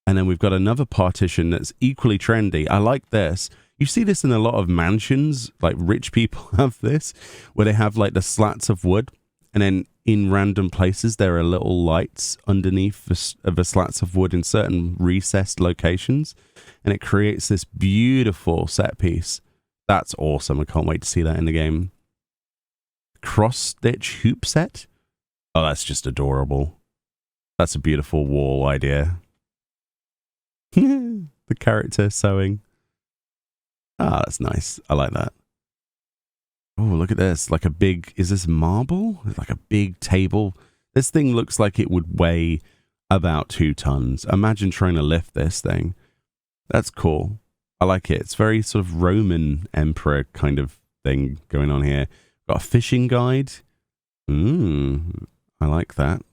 And then we've got another partition that's equally trendy. I like this. You see this in a lot of mansions, like rich people have this, where they have like the slats of wood, and then in random places there are little lights underneath the slats of wood in certain recessed locations, and it creates this beautiful set piece. That's awesome. I can't wait to see that in the game. Cross-stitch hoop set? Oh, that's just adorable. That's a beautiful wall idea. The character sewing. Ah, that's nice. I like that. Oh, look at this. Like a big... Is this marble? Like a big table. This thing looks like it would weigh about 2 tons. Imagine trying to lift this thing. That's cool. I like it. It's very sort of Roman emperor kind of thing going on here. Got a fishing guide. I like that.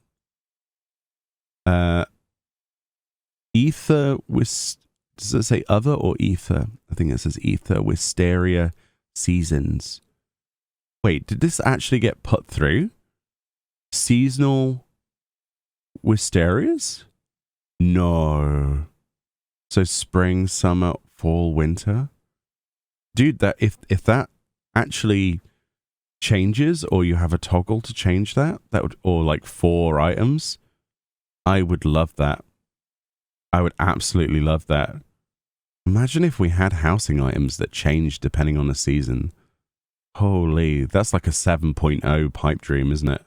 Ether with... Does it say other or ether? I think it says ether. Wisteria seasons. Wait, did this actually get put through? Seasonal wisterias? No. So spring, summer, fall, winter? Dude, that if that actually changes, or you have a toggle to change that would, or like 4 items, I would love that. I would absolutely love that. Imagine if we had housing items that changed depending on the season. Holy, that's like a 7.0 pipe dream, isn't it?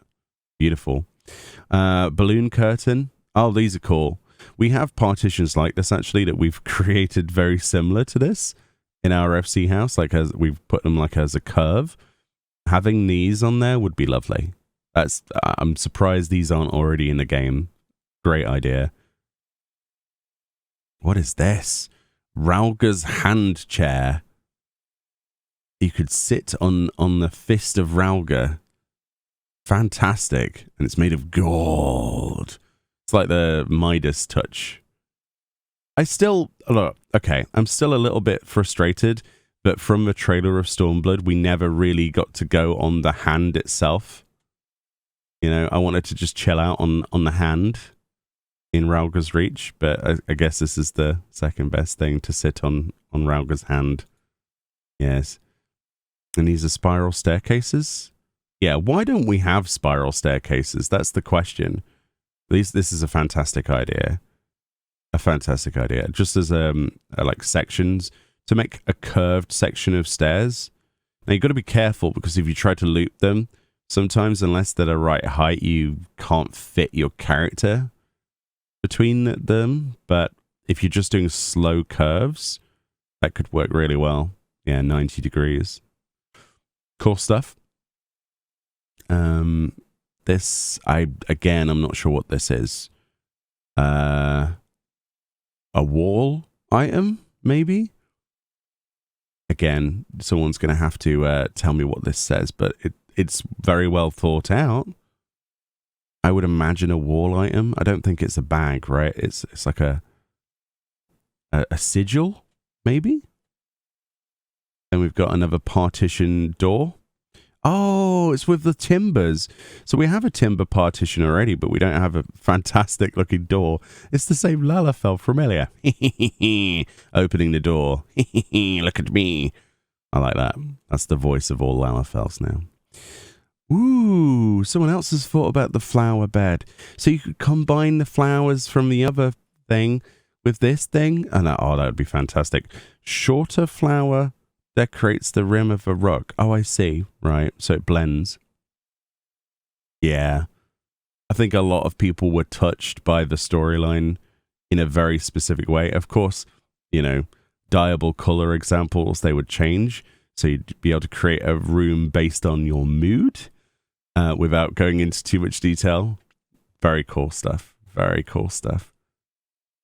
Beautiful. Balloon curtain. Oh, these are cool. We have partitions like this, actually, that we've created very similar to this in our FC house. Like, as we've put them like as a curve. Having these on there would be lovely. I'm surprised these aren't already in the game. Great idea. What is this? Rauga's hand chair. You could sit on the fist of Rauga. Fantastic. And it's made of gold. It's like the Midas touch. I'm still a little bit frustrated, but from the trailer of Stormblood, we never really got to go on the hand itself. I wanted to just chill out on the hand in Rauga's reach, but I guess this is the second best thing, to sit on Rauga's hand. Yes. And these are spiral staircases? Yeah, why don't we have spiral staircases? That's the question. This is a fantastic idea. A fantastic idea. Just as like sections, to make a curved section of stairs. Now, you've got to be careful, because if you try to loop them, sometimes, unless they're the right height, you can't fit your character between them. But if you're just doing slow curves, that could work really well. Yeah, 90 degrees. Cool stuff. I'm not sure what this is. A wall item, maybe? Again, someone's going to have to tell me what this says, but it's very well thought out. I would imagine a wall item. I don't think it's a bag, right? It's like a sigil, maybe? Then we've got another partition door. Oh, it's with the timbers. So we have a timber partition already, but we don't have a fantastic looking door. It's the same Lalafell from earlier. Opening the door. Look at me. I like that. That's the voice of all Lalafells now. Ooh, someone else has thought about the flower bed. So you could combine the flowers from the other thing with this thing. And that would be fantastic. Shorter flower decorates the rim of a rug. Oh, I see. Right. So it blends. Yeah. I think a lot of people were touched by the storyline in a very specific way. Of course, dyeable color examples, they would change. So you'd be able to create a room based on your mood without going into too much detail. Very cool stuff. Very cool stuff.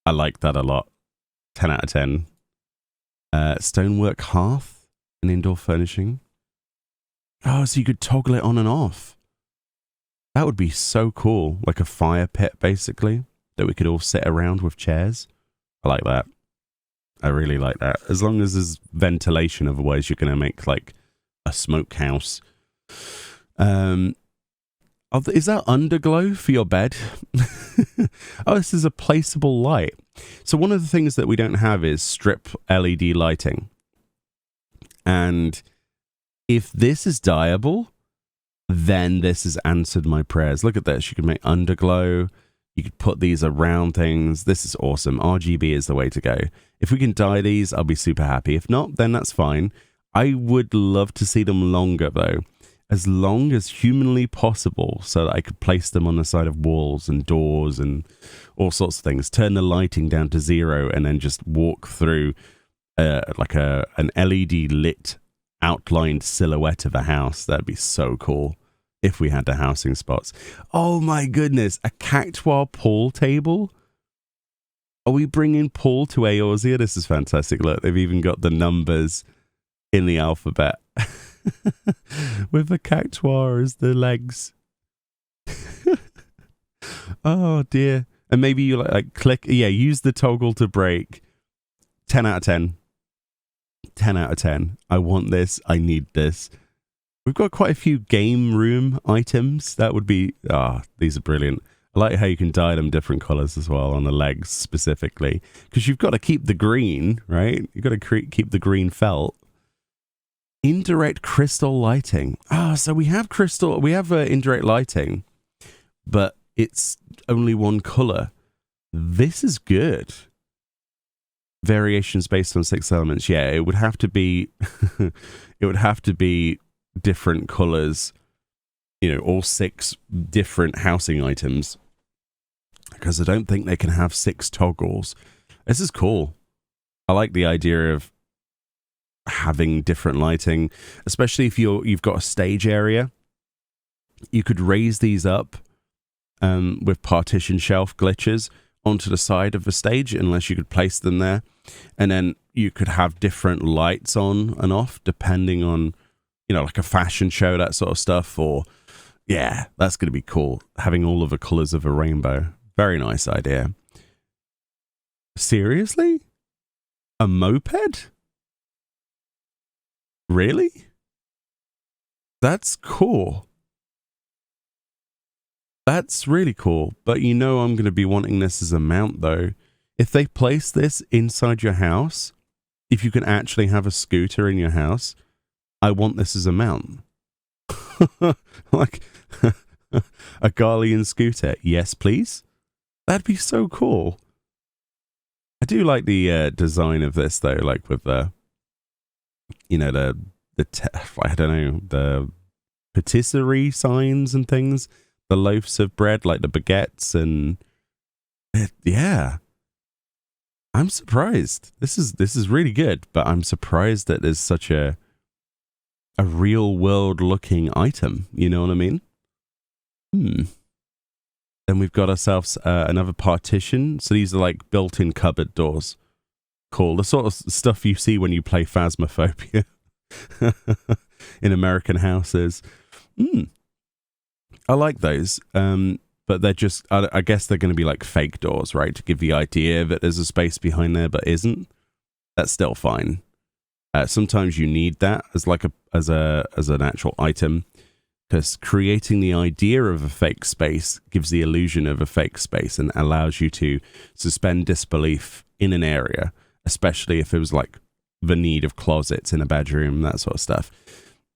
I like that a lot. 10 out of 10. Stonework hearth and indoor furnishing. Oh, so you could toggle it on and off. That would be so cool. Like a fire pit, basically, that we could all sit around with chairs. I like that. I really like that. As long as there's ventilation, otherwise you're going to make like a smokehouse. Is that underglow for your bed? Oh, this is a placeable light. So one of the things that we don't have is strip LED lighting. And if this is dyeable, then this has answered my prayers. Look at this. You can make underglow. You could put these around things. This is awesome. RGB is the way to go. If we can dye these, I'll be super happy. If not, then that's fine. I would love to see them longer, though. As long as humanly possible, so that I could place them on the side of walls and doors and all sorts of things. Turn the lighting down to 0 and then just walk through like an LED lit outlined silhouette of a house. That'd be so cool if we had the housing spots. Oh my goodness, a cactuar pool table? Are we bringing Paul to Eorzea? This is fantastic. Look, they've even got the numbers in the alphabet. With the cactuar as the legs. Oh dear. And maybe you like click, use the toggle to break. 10 out of 10. 10 out of 10. I want this. I need this. We've got quite a few game room items. That would be, these are brilliant. I like how you can dye them different colors as well on the legs specifically. Because you've got to keep the green, right? You've got to keep the green felt. Indirect crystal lighting. So we have indirect lighting, but it's only one color. This is good. Variations based on 6 elements. Yeah, it would have to be it would have to be different colors, all 6 different housing items, because I don't think they can have 6 toggles. This is cool. I like the idea of having different lighting, especially if you've got a stage area. You could raise these up with partition shelf glitches onto the side of the stage, unless you could place them there, and then you could have different lights on and off depending on like a fashion show, that sort of stuff. Or that's going to be cool, having all of the colors of a rainbow. Very nice idea. Seriously, a moped? Really? That's cool. That's really cool. But I'm going to be wanting this as a mount, though. If they place this inside your house, if you can actually have a scooter in your house, I want this as a mount. Like a Garlean scooter. Yes, please. That'd be so cool. I do like the design of this, though, like with the I don't know, the patisserie signs and things, the loaves of bread, like the baguettes, and I'm surprised. This is really good, but I'm surprised that there's such a real world looking item. You know what I mean? Then we've got ourselves another partition. So these are like built-in cupboard doors. Cool. The sort of stuff you see when you play Phasmophobia in American houses. I like those. But they're just, I guess they're going to be like fake doors, right? To give the idea that there's a space behind there, but isn't. That's still fine. Sometimes you need that as like as an actual item, because creating the idea of a fake space gives the illusion of a fake space and allows you to suspend disbelief in an area, especially if it was like the need of closets in a bedroom, that sort of stuff.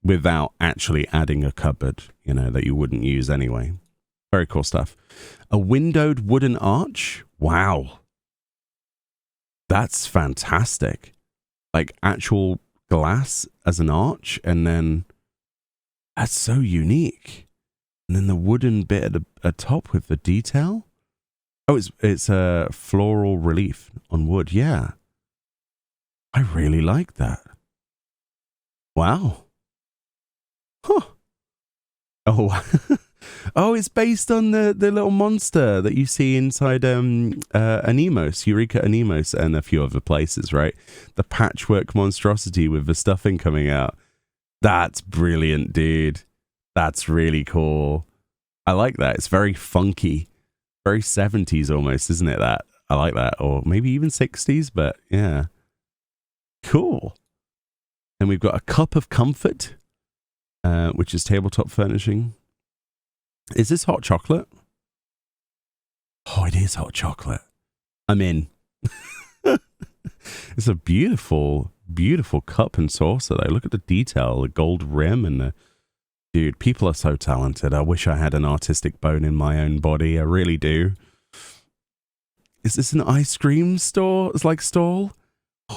without actually adding a cupboard, you know, that you wouldn't use anyway. Very cool stuff. A windowed wooden arch. Wow. That's fantastic. Like actual glass as an arch, and then that's so unique. And then the wooden bit at the top with the detail. Oh, it's a floral relief on wood. Yeah. I really like that. Wow. Huh. Oh, oh, it's based on the little monster that you see inside Anemos, Eureka Anemos, and a few other places, right? The patchwork monstrosity with the stuffing coming out. That's brilliant, dude. That's really cool. I like that. It's very funky. Very 70s almost, isn't it, that? I like that. Or maybe even 60s, but yeah. Cool. And we've got a cup of comfort, which is tabletop furnishing. Is this hot chocolate? Oh, it is hot chocolate. I'm in. It's a beautiful, beautiful cup and saucer, though. Look at the detail, the gold rim and the... Dude, people are so talented. I wish I had an artistic bone in my own body. I really do. Is this an ice cream store? It's like stall?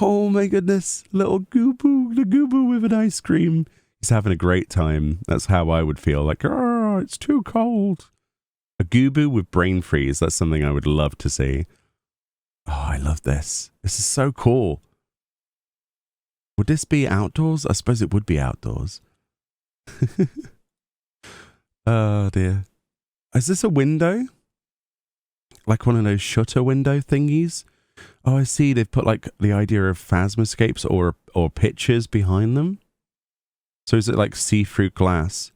Oh my goodness. Little Gooboo. The Gooboo with an ice cream. He's having a great time. That's how I would feel. Like, oh, it's too cold. A Gooboo with brain freeze. That's something I would love to see. Oh, I love this. This is so cool. Would this be outdoors? I suppose it would be outdoors. Oh dear. Is this a window? Like one of those shutter window thingies? Oh, I see. They've put like the idea of phasmoscapes or pictures behind them. So is it like see-through glass?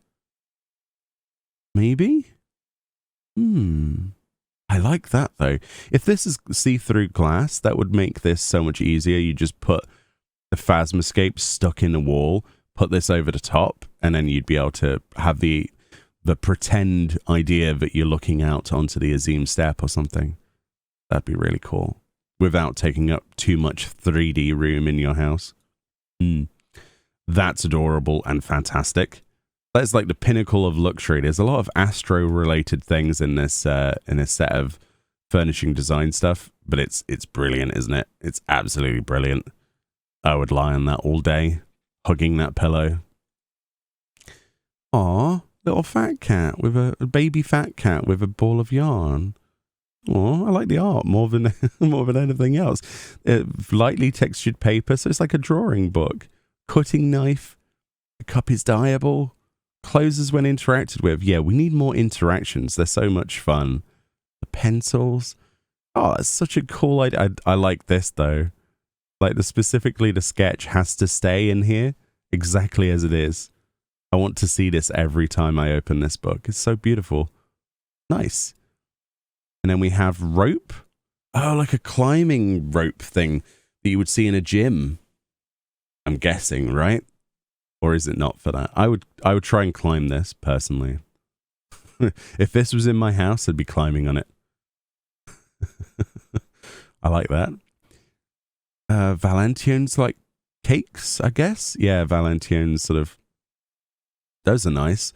Maybe? I like that though. If this is see-through glass, that would make this so much easier. You just put the phasmoscape stuck in the wall, put this over the top, and then you'd be able to have the pretend idea that you're looking out onto the Azim Steppe or something. That'd be really cool. Without taking up too much 3D room in your house. That's adorable and fantastic. That's like the pinnacle of luxury. There's a lot of Astro-related things in this set of furnishing design stuff, but it's brilliant, isn't it? It's absolutely brilliant. I would lie on that all day, hugging that pillow. Aw, little fat cat with a baby fat cat with a ball of yarn. Oh, I like the art more than anything else. Lightly textured paper, so it's like a drawing book. Cutting knife. The cup is dyeable. Closes when interacted with. Yeah, we need more interactions. They're so much fun. The pencils. Oh, that's such a cool idea. I like this though. Like specifically the sketch has to stay in here exactly as it is. I want to see this every time I open this book. It's so beautiful. Nice. And then we have rope. Oh, like a climbing rope thing that you would see in a gym. I'm guessing, right? Or is it not for that? I would try and climb this personally. If this was in my house, I'd be climbing on it. I like that. Valentine's like cakes, I guess. Yeah, Valentine's sort of. Those are nice.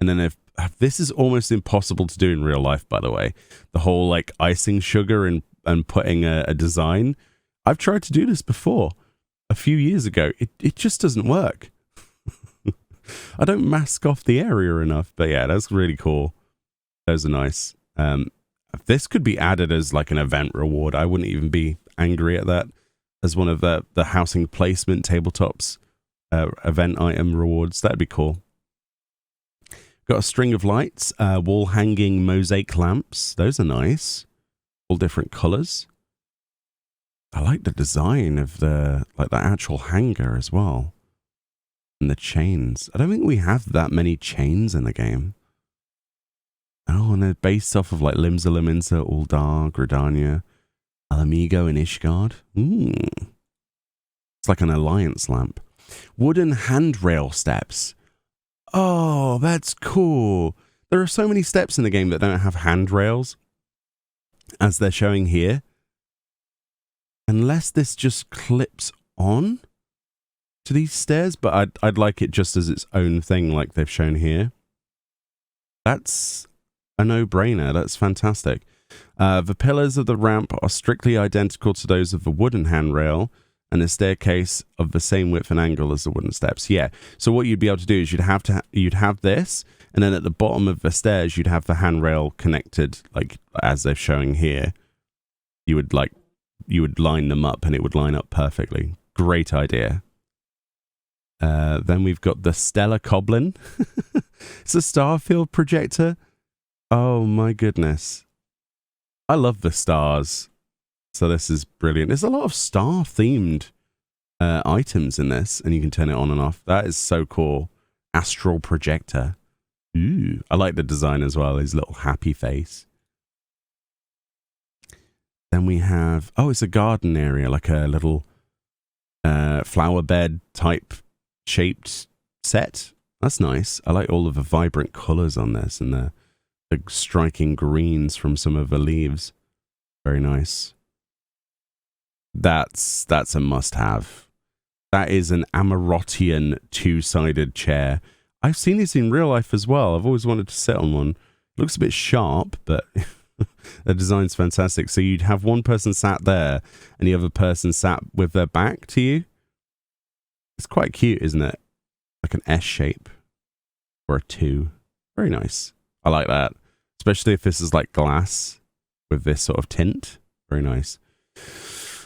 And then if this is almost impossible to do in real life, by the way, the whole like icing sugar and putting a design. I've tried to do this before a few years ago. It just doesn't work. I don't mask off the area enough, but yeah, that's really cool. Those are nice. This could be added as like an event reward. I wouldn't even be angry at that as one of the housing placement tabletops event item rewards. That'd be cool. Got a string of lights, wall hanging mosaic lamps. Those are nice. All different colors. I like the design of the actual hanger as well. And the chains. I don't think we have that many chains in the game. Oh, and they're based off of like Limsa, Liminsa, Uldar, Gridania, Alamigo, and Ishgard. It's like an alliance lamp. Wooden handrail steps. Oh, that's cool. There are so many steps in the game that don't have handrails, as they're showing here. Unless this just clips on to these stairs, but I'd like it just as its own thing like they've shown here. That's a no-brainer. That's fantastic. The pillars of the ramp are strictly identical to those of the wooden handrail, and the staircase of the same width and angle as the wooden steps. Yeah. So what you'd be able to do is you'd have this, and then at the bottom of the stairs you'd have the handrail connected, like as they're showing here. You would line them up, and it would line up perfectly. Great idea. Then we've got the Stellar Coblin. It's a Starfield projector. Oh my goodness. I love the stars. So this is brilliant. There's a lot of star-themed items in this, and you can turn it on and off. That is so cool. Astral projector. Ooh, I like the design as well. His little happy face. Then we have... Oh, it's a garden area, like a little flower bed type shaped set. That's nice. I like all of the vibrant colours on this and the striking greens from some of the leaves. Very nice. That's a must-have. That is an Amarotian two-sided chair. I've seen this in real life as well. I've always wanted to sit on one. It looks a bit sharp, but the design's fantastic. So you'd have one person sat there and the other person sat with their back to you. It's quite cute, isn't it? Like an S shape or a 2. Very nice. I like that. Especially if this is like glass with this sort of tint. Very nice.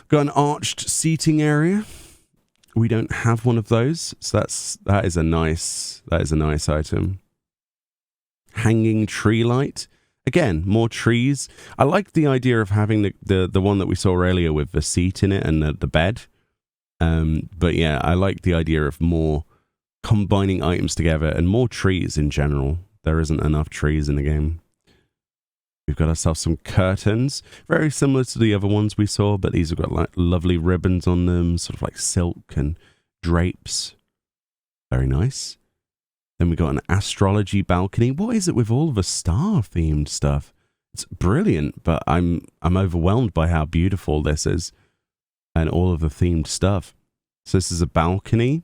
Got an arched seating area. We don't have one of those, so that is a nice item. Hanging tree light. Again, more trees. I like the idea of having the one that we saw earlier with the seat in it and the bed. But yeah, I like the idea of more combining items together and more trees in general. There isn't enough trees in the game. We've got ourselves some curtains, very similar to the other ones we saw, but these have got like lovely ribbons on them, sort of like silk and drapes. Very nice. Then we got an astrology balcony. What is it with all of the star-themed stuff? It's brilliant, but I'm overwhelmed by how beautiful this is and all of the themed stuff. So this is a balcony.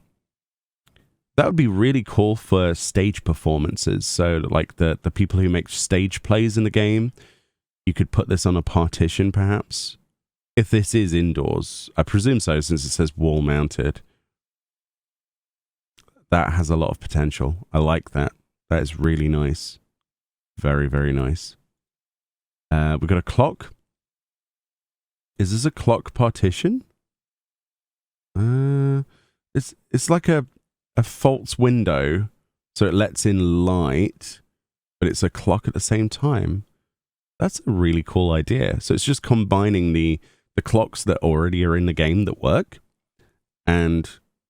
That would be really cool for stage performances. So like the people who make stage plays in the game, you could put this on a partition perhaps. If this is indoors, I presume so since it says wall mounted. That has a lot of potential. I like that. That is really nice. Very, very nice. We've got a clock. Is this a clock partition? It's like a false window, so it lets in light, but it's a clock at the same time. That's a really cool idea. So it's just combining the clocks that already are in the game that work and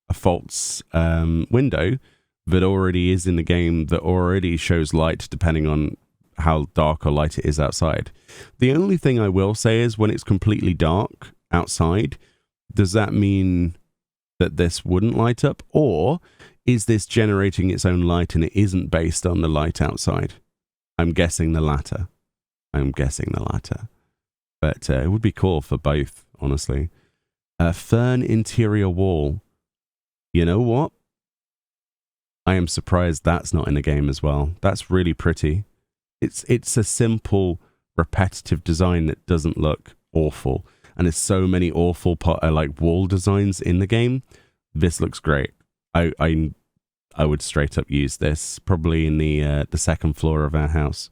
a false window that already is in the game that already shows light depending on how dark or light it is outside. The only thing I will say is when it's completely dark outside, does that mean that this wouldn't light up, or is this generating its own light and it isn't based on the light outside? I'm guessing the latter. But it would be cool for both, honestly. Fern interior wall. You know what? I am surprised that's not in the game as well. That's really pretty. It's a simple, repetitive design that doesn't look awful. And there's so many awful like wall designs in the game. This looks great. I would straight up use this probably in the second floor of our house.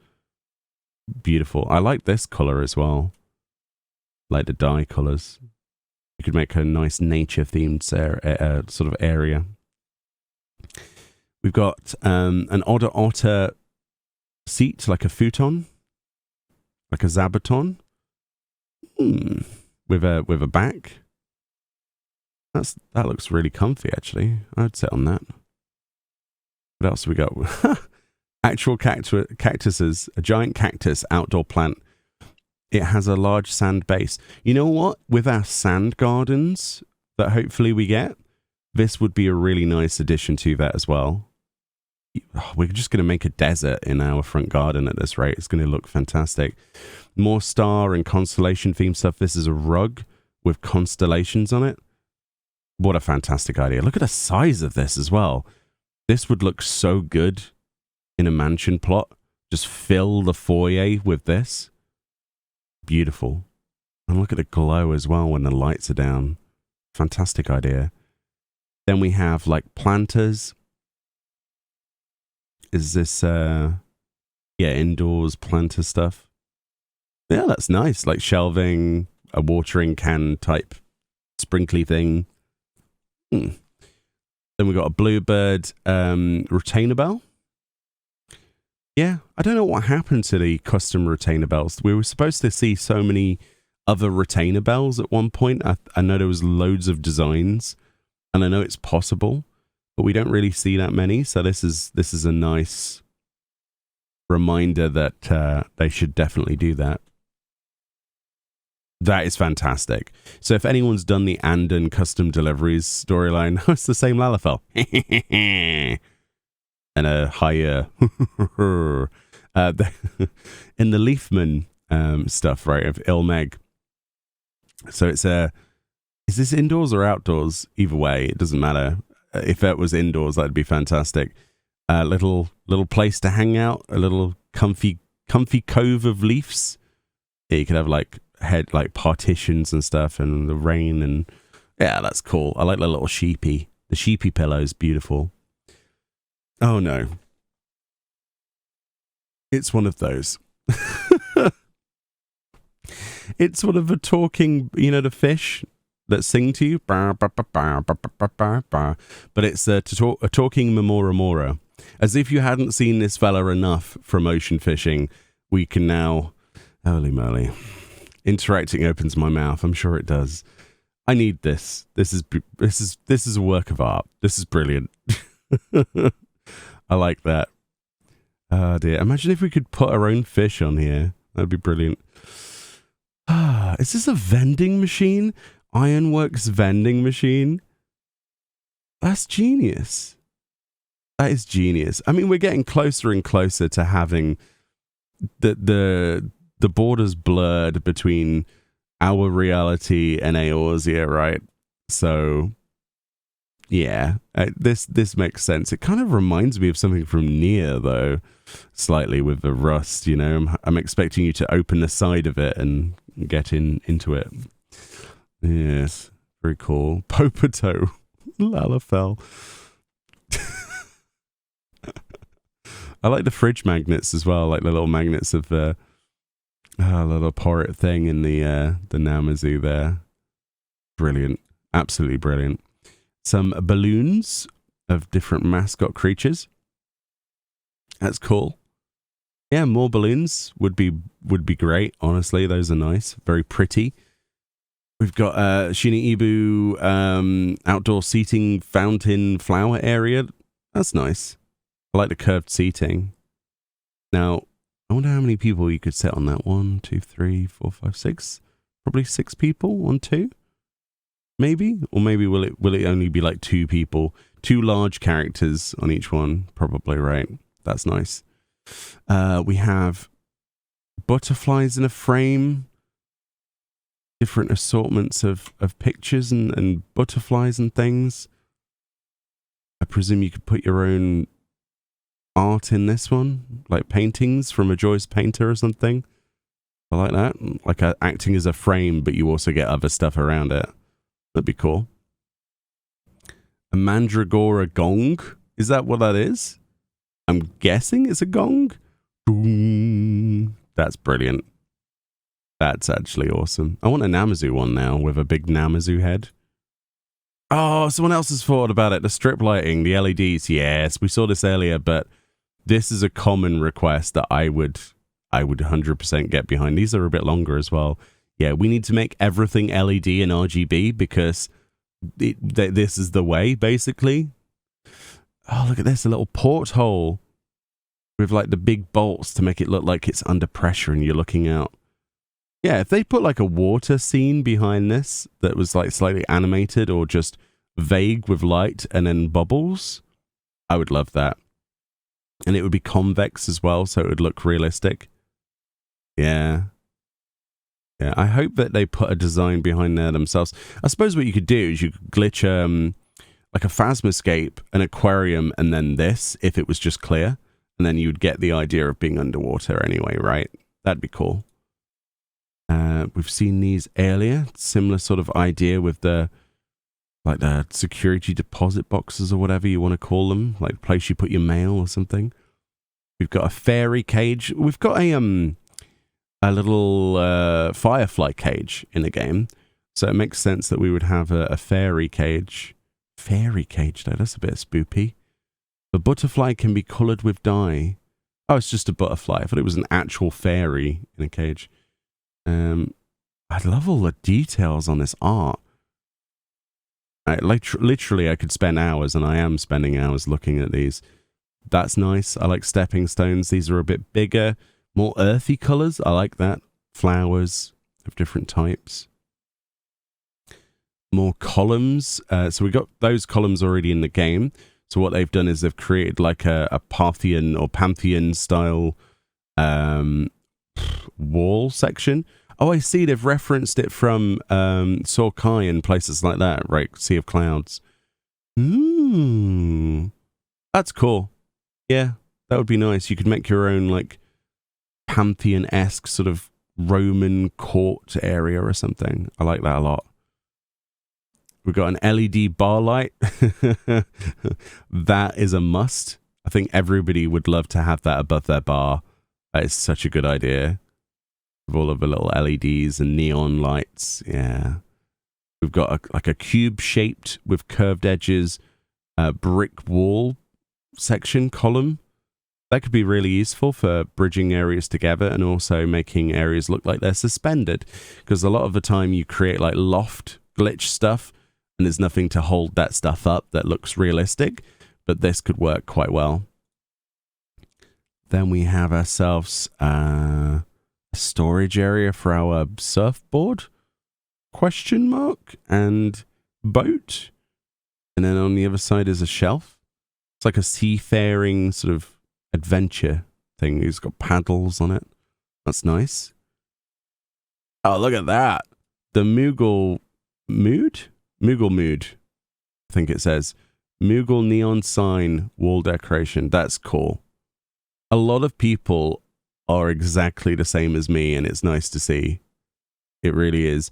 Beautiful. I like this color as well. Like the dye colors. You could make a nice nature themed sort of area. We've got an otter seat, like a futon, like a zabuton. With a back. That looks really comfy, actually. I'd sit on that. What else have we got? Actual cactuses. A giant cactus outdoor plant. It has a large sand base. You know what? With our sand gardens that hopefully we get, this would be a really nice addition to that as well. We're just going to make a desert in our front garden at this rate. It's going to look fantastic. More star and constellation themed stuff. This is a rug with constellations on it. What a fantastic idea. Look at the size of this as well. This would look so good in a mansion plot. Just fill the foyer with this. Beautiful. And look at the glow as well when the lights are down. Fantastic idea. Then we have like planters. Is this, indoors planter stuff? Yeah, that's nice. Like shelving, a watering can type sprinkly thing. Then we got a bluebird retainer bell. Yeah, I don't know what happened to the custom retainer bells. We were supposed to see so many other retainer bells at one point. I know there was loads of designs, and I know it's possible, but we don't really see that many. So this is a nice reminder that they should definitely do that. That is fantastic. So if anyone's done the Andon custom deliveries storyline, it's the same Lalafell. And a higher in the Leafman stuff, right, of Ilmeg. So it's is this indoors or outdoors? Either way, it doesn't matter. If it was indoors, that'd be fantastic. Little place to hang out, a little comfy cove of leaves. Yeah, you could have like partitions and stuff, and the rain, and yeah, that's cool. I like the little sheepy. The sheepy pillow is beautiful. Oh no. It's one of those. It's one of the talking, the fish that sing to you. But it's a talking Mamora. As if you hadn't seen this fella enough from ocean fishing, we can now... Holy moly. Interacting opens my mouth. I'm sure it does. I need this. This is a work of art. This is brilliant. I like that. Oh dear. Imagine if we could put our own fish on here. That'd be brilliant. Is this a vending machine? Ironworks vending machine? That's genius. That is genius. I mean, we're getting closer and closer to having the borders blurred between our reality and Eorzea, right? So yeah, this makes sense. It kind of reminds me of something from Nier, though, slightly with the rust. I'm expecting you to open the side of it and get into it. Yes, very cool. Popoto, Lalafell. I like the fridge magnets as well, like the little magnets of the little porret thing in the Namazu there. Brilliant, absolutely brilliant. Some balloons of different mascot creatures. That's cool. Yeah, more balloons would be great. Honestly, those are nice, very pretty. We've got Shini Ibu outdoor seating fountain flower area. That's nice. I like the curved seating. Now, I wonder how many people you could sit on that. 1, 2, 3, 4, 5, 6. Probably 6 people on 2. Maybe, or maybe will it only be like 2 people, 2 large characters on each one? Probably, right? That's nice. We have butterflies in a frame, different assortments of pictures and butterflies and things. I presume you could put your own art in this one, like paintings from a Joyce painter or something. I like that, like acting as a frame, but you also get other stuff around it. That'd be cool. A Mandragora gong. Is that what that is? I'm guessing it's a gong. Boom. That's brilliant. That's actually awesome. I want a Namazu one now with a big Namazu head. Oh, someone else has thought about it. The strip lighting, the LEDs. Yes, we saw this earlier, but this is a common request that I would 100% get behind. These are a bit longer as well. Yeah, we need to make everything LED and RGB because this is the way, basically. Oh, look at this, a little porthole with like the big bolts to make it look like it's under pressure and you're looking out. Yeah, if they put like a water scene behind this that was like slightly animated or just vague with light and then bubbles, I would love that. And it would be convex as well, so it would look realistic. Yeah. Yeah, I hope that they put a design behind there themselves. I suppose what you could do is you could glitch like a Phasmoscape, an aquarium, and then this if it was just clear, and then you'd get the idea of being underwater anyway, right? That'd be cool. We've seen these earlier, similar sort of idea with the security deposit boxes or whatever you want to call them, like the place you put your mail or something. We've got a fairy cage. We've got a little firefly cage in the game, so it makes sense that we would have a fairy cage. Fairy cage, though, that's a bit spoopy. The butterfly can be coloured with dye. Oh, it's just a butterfly. I thought it was an actual fairy in a cage. I love all the details on this art. Literally, I could spend hours, and I am spending hours looking at these. That's nice. I like stepping stones. These are a bit bigger, more earthy colours. I like that. Flowers of different types. More columns. So we got those columns already in the game. So what they've done is they've created like a Parthian or Pantheon style wall section. Oh, I see. They've referenced it from Sokai and places like that, right? Sea of Clouds. That's cool. Yeah, that would be nice. You could make your own like Pantheon-esque sort of Roman court area or something. I like that a lot. We've got an LED bar light. That is a must. I think everybody would love to have that above their bar. That is such a good idea. With all of the little LEDs and neon lights. Yeah. We've got a cube shaped with curved edges, brick wall section column. That could be really useful for bridging areas together and also making areas look like they're suspended. Because a lot of the time you create like loft glitch stuff and there's nothing to hold that stuff up that looks realistic. But this could work quite well. Then we have ourselves a storage area for our surfboard, ? And boat. And then on the other side is a shelf. It's like a seafaring sort of adventure thing. It's got paddles on it. That's nice. Oh, look at that. The Moogle Mood, I think it says. Moogle neon sign wall decoration. That's cool. A lot of people are exactly the same as me, and it's nice to see. It really is.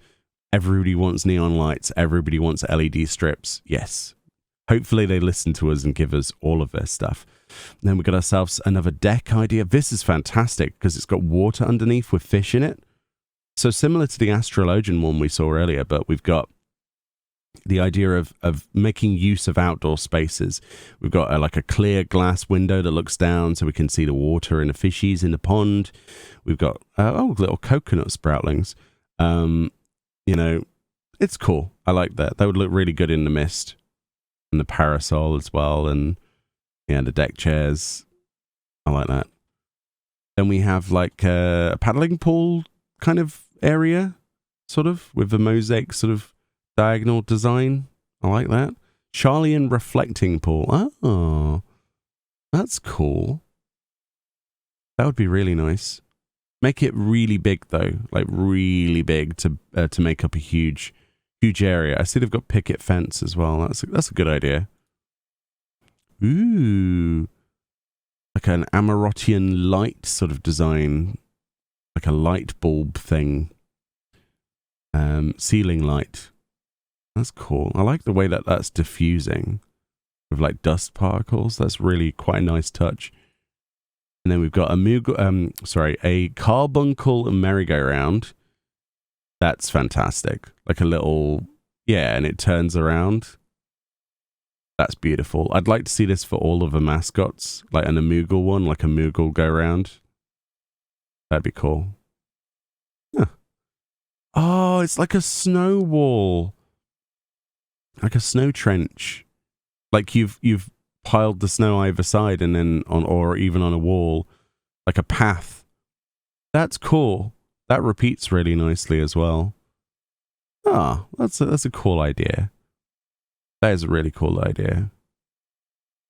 Everybody wants neon lights. Everybody wants LED strips. Yes. Hopefully they listen to us and give us all of their stuff. And then we got ourselves another deck idea. This is fantastic because it's got water underneath with fish in it. So similar to the Astrologian one we saw earlier, but we've got the idea of making use of outdoor spaces. We've got like a clear glass window that looks down so we can see the water and the fishies in the pond. We've got little coconut sproutlings. You know, it's cool. I like that. That would look really good in the mist. And the parasol as well. And yeah, the deck chairs. I like that. Then we have like a paddling pool kind of area, sort of, with the mosaic sort of diagonal design. I like that. Charlian reflecting pool. Oh, that's cool. That would be really nice. Make it really big though, like really big to make up a huge area. I see they've got picket fence as well. That's a good idea. Ooh, like an Amarotian light sort of design, like a light bulb thing. Ceiling light. That's cool. I like the way that's diffusing with like dust particles. That's really quite a nice touch. And then we've got a carbuncle merry-go-round. That's fantastic. Like a little, yeah, and it turns around. That's beautiful. I'd like to see this for all of the mascots, like an Moogle one, like a Moogle go-round. That'd be cool. Huh. Oh, it's like a snow wall. Like a snow trench. Like you've piled the snow either side and then or even on a wall, like a path. That's cool. That repeats really nicely as well. Ah, that's a cool idea. That is a really cool idea.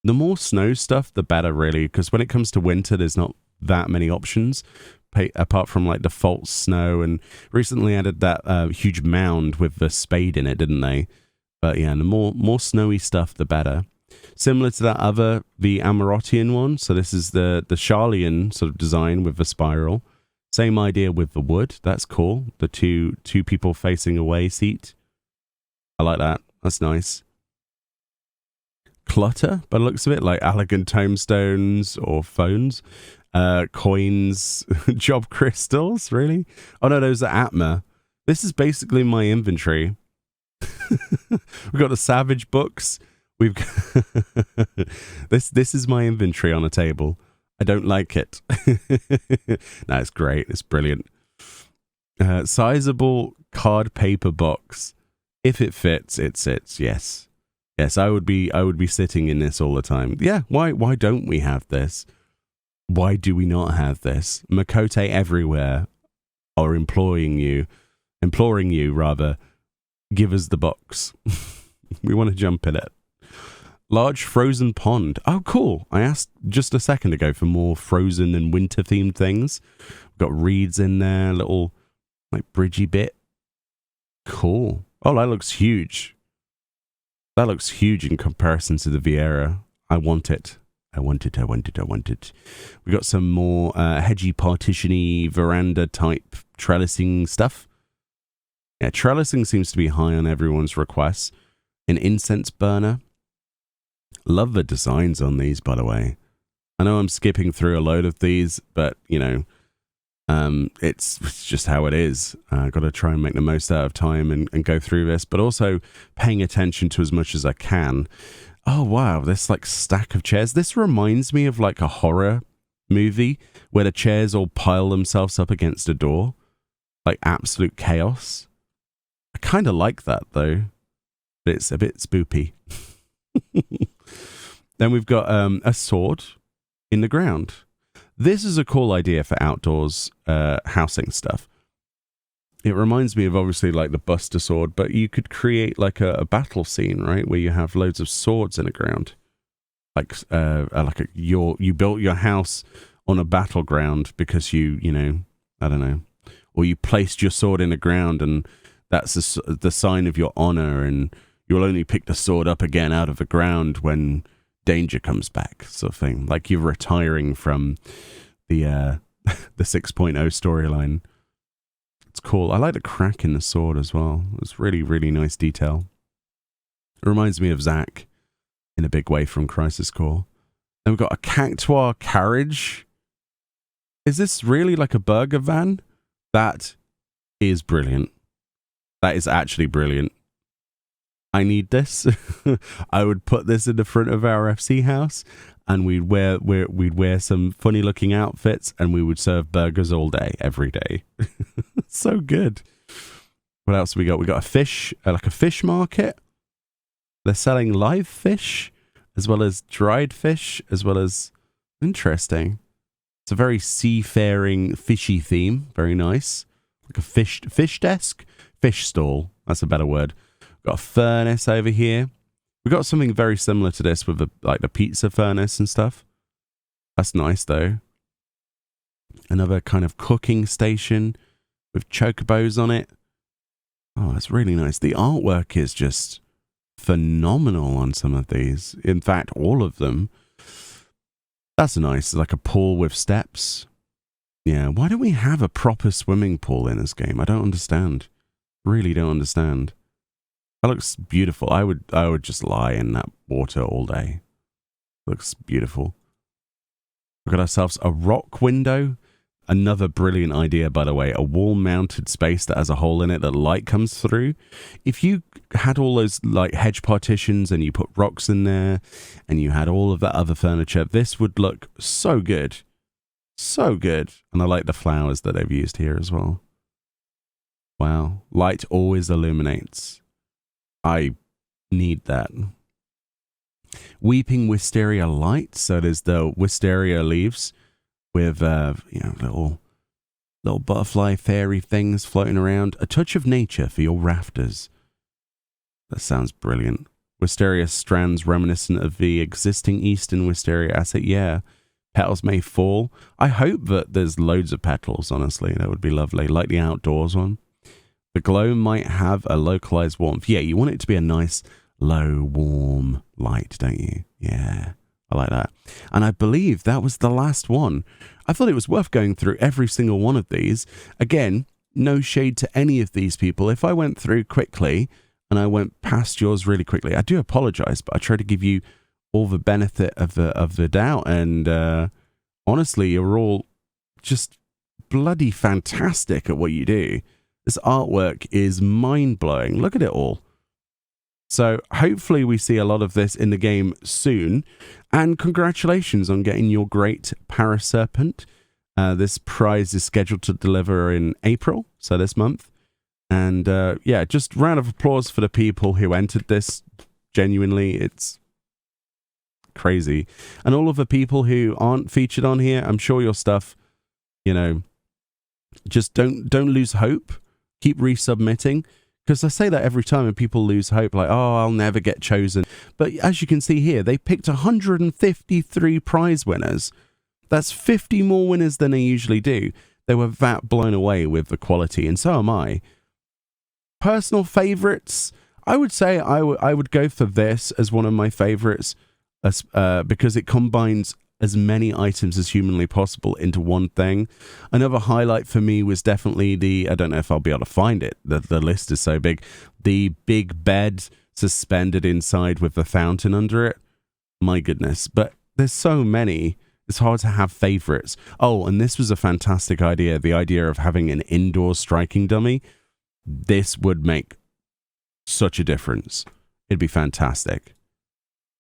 The more snow stuff, the better, really, because when it comes to winter, there's not that many options. apart from like default snow, and recently added that huge mound with the spade in it, didn't they? But yeah, the more snowy stuff, the better. Similar to that other, the Amarotian one. So this is the Charlian sort of design with the spiral. Same idea with the wood. That's cool. The two people facing away seat. I like that. That's nice. Clutter, by the looks of it, like elegant tombstones or phones, coins, job crystals, really? Oh no, those are Atma. This is basically my inventory. We've got the Savage books. We've got this is my inventory on a table. I don't like it. No, it's great. It's brilliant. Sizable card paper box. If it fits, it sits. Yes. Yes, I would be sitting in this all the time. Yeah, why don't we have this? Why do we not have this? Makote everywhere are imploring you rather, give us the box. We want to jump in it. Large frozen pond. Oh, cool. I asked just a second ago for more frozen and winter themed things. We've got reeds in there, little like bridgey bit. Cool. Oh, that looks huge. That looks huge in comparison to the Vieira. I want it. I want it. We got some more hedgy, partition-y, veranda type trellising stuff. Yeah, trellising seems to be high on everyone's requests. An incense burner. Love the designs on these, by the way. I know I'm skipping through a load of these, but, you know, it's just how it is. I've got to try and make the most out of time and go through this, but also paying attention to as much as I can. Oh, wow, this like stack of chairs. This reminds me of like a horror movie where the chairs all pile themselves up against a door. Like absolute chaos. I kind of like that, though. But it's a bit spoopy. Then we've got a sword in the ground. This is a cool idea for outdoors housing stuff. It reminds me of obviously like the Buster sword, but you could create like a battle scene, right, where you have loads of swords in the ground. You built your house on a battleground because you know, I don't know, or you placed your sword in the ground, and that's the sign of your honor, and you'll only pick the sword up again out of the ground when danger comes back, sort of thing. Like you're retiring from the 6.0 storyline. It's cool. I like the crack in the sword as well. It's really, really nice detail. It reminds me of Zack in a big way from Crisis Core. And we've got a Cactuar carriage. Is this really like a burger van? That is brilliant. That is actually brilliant. I need this. I would put this in the front of our FC house, and we'd wear some funny looking outfits, and we would serve burgers all day, every day. So good. What else we got? We got a fish, like a fish market. They're selling live fish as well as dried fish, as well as interesting. It's a very seafaring, fishy theme. Very nice. Like a fish desk, fish stall. That's a better word. Got a furnace over here. We got something very similar to this with the pizza furnace and stuff. That's nice though. Another kind of cooking station with chocobos on it. Oh, that's really nice. The artwork is just phenomenal on some of these. In fact, all of them. That's nice. Like a pool with steps. Yeah, why don't we have a proper swimming pool in this game? I don't understand. Really don't understand. That looks beautiful. I would just lie in that water all day. Looks beautiful. We've got ourselves a rock window. Another brilliant idea, by the way. A wall-mounted space that has a hole in it that light comes through. If you had all those like hedge partitions and you put rocks in there and you had all of that other furniture, this would look so good. So good. And I like the flowers that they've used here as well. Wow. Light always illuminates. I need that. Weeping wisteria light. So there's the wisteria leaves with little butterfly fairy things floating around. A touch of nature for your rafters. That sounds brilliant. Wisteria strands reminiscent of the existing Eastern wisteria asset. Yeah, Petals may fall. I hope that there's loads of petals, honestly. That would be lovely. Like the outdoors one. The glow might have a localized warmth. Yeah, you want it to be a nice, low, warm light, don't you? Yeah, I like that. And I believe that was the last one. I thought it was worth going through every single one of these. Again, no shade to any of these people. If I went through quickly and I went past yours really quickly, I do apologize, but I try to give you all the benefit of the doubt. And honestly, you're all just bloody fantastic at what you do. This artwork is mind-blowing. Look at it all. So hopefully we see a lot of this in the game soon. And congratulations on getting your great Paraserpent. This prize is scheduled to deliver in April, so this month. And yeah, just round of applause for the people who entered this. Genuinely, it's crazy. And all of the people who aren't featured on here, I'm sure your stuff, you know, just don't lose hope. Keep resubmitting, because I say that every time and people lose hope, like, oh, I'll never get chosen. But as you can see here, they picked 153 prize winners. That's 50 more winners than they usually do. They were that blown away with the quality, and so am I. Personal favorites, I would say I would go for this as one of my favorites, because it combines as many items as humanly possible into one thing. Another highlight for me was definitely the, I don't know if I'll be able to find it, the list is so big, the big bed suspended inside with the fountain under it. My goodness. But there's so many, it's hard to have favorites. Oh, and this was a fantastic idea, the idea of having an indoor striking dummy. This would make such a difference. It'd be fantastic.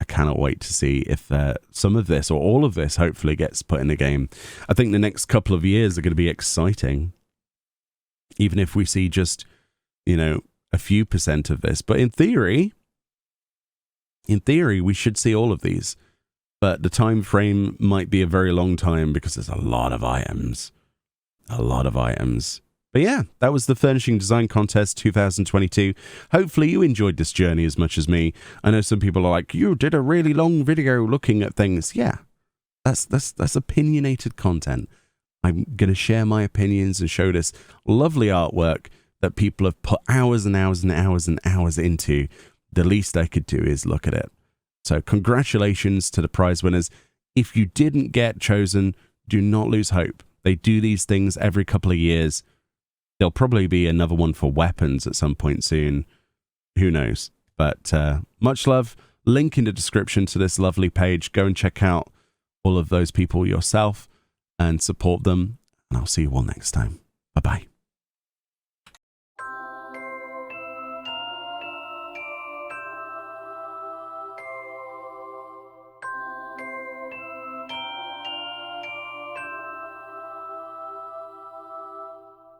I cannot wait to see if some of this or all of this hopefully gets put in the game. I think the next couple of years are going to be exciting. Even if we see just, you know, a few % of this. But in theory, we should see all of these. But the time frame might be a very long time because there's a lot of items. A lot of items. But yeah, that was the Furnishing Design Contest 2022. Hopefully you enjoyed this journey as much as me. I know some people are like, you did a really long video looking at things. Yeah, that's opinionated content. I'm going to share my opinions and show this lovely artwork that people have put hours and hours and hours and hours into. The least I could do is look at it. So congratulations to the prize winners. If you didn't get chosen, do not lose hope. They do these things every couple of years. There'll probably be another one for weapons at some point soon. Who knows? But much love. Link in the description to this lovely page. Go and check out all of those people yourself and support them. And I'll see you all next time. Bye-bye.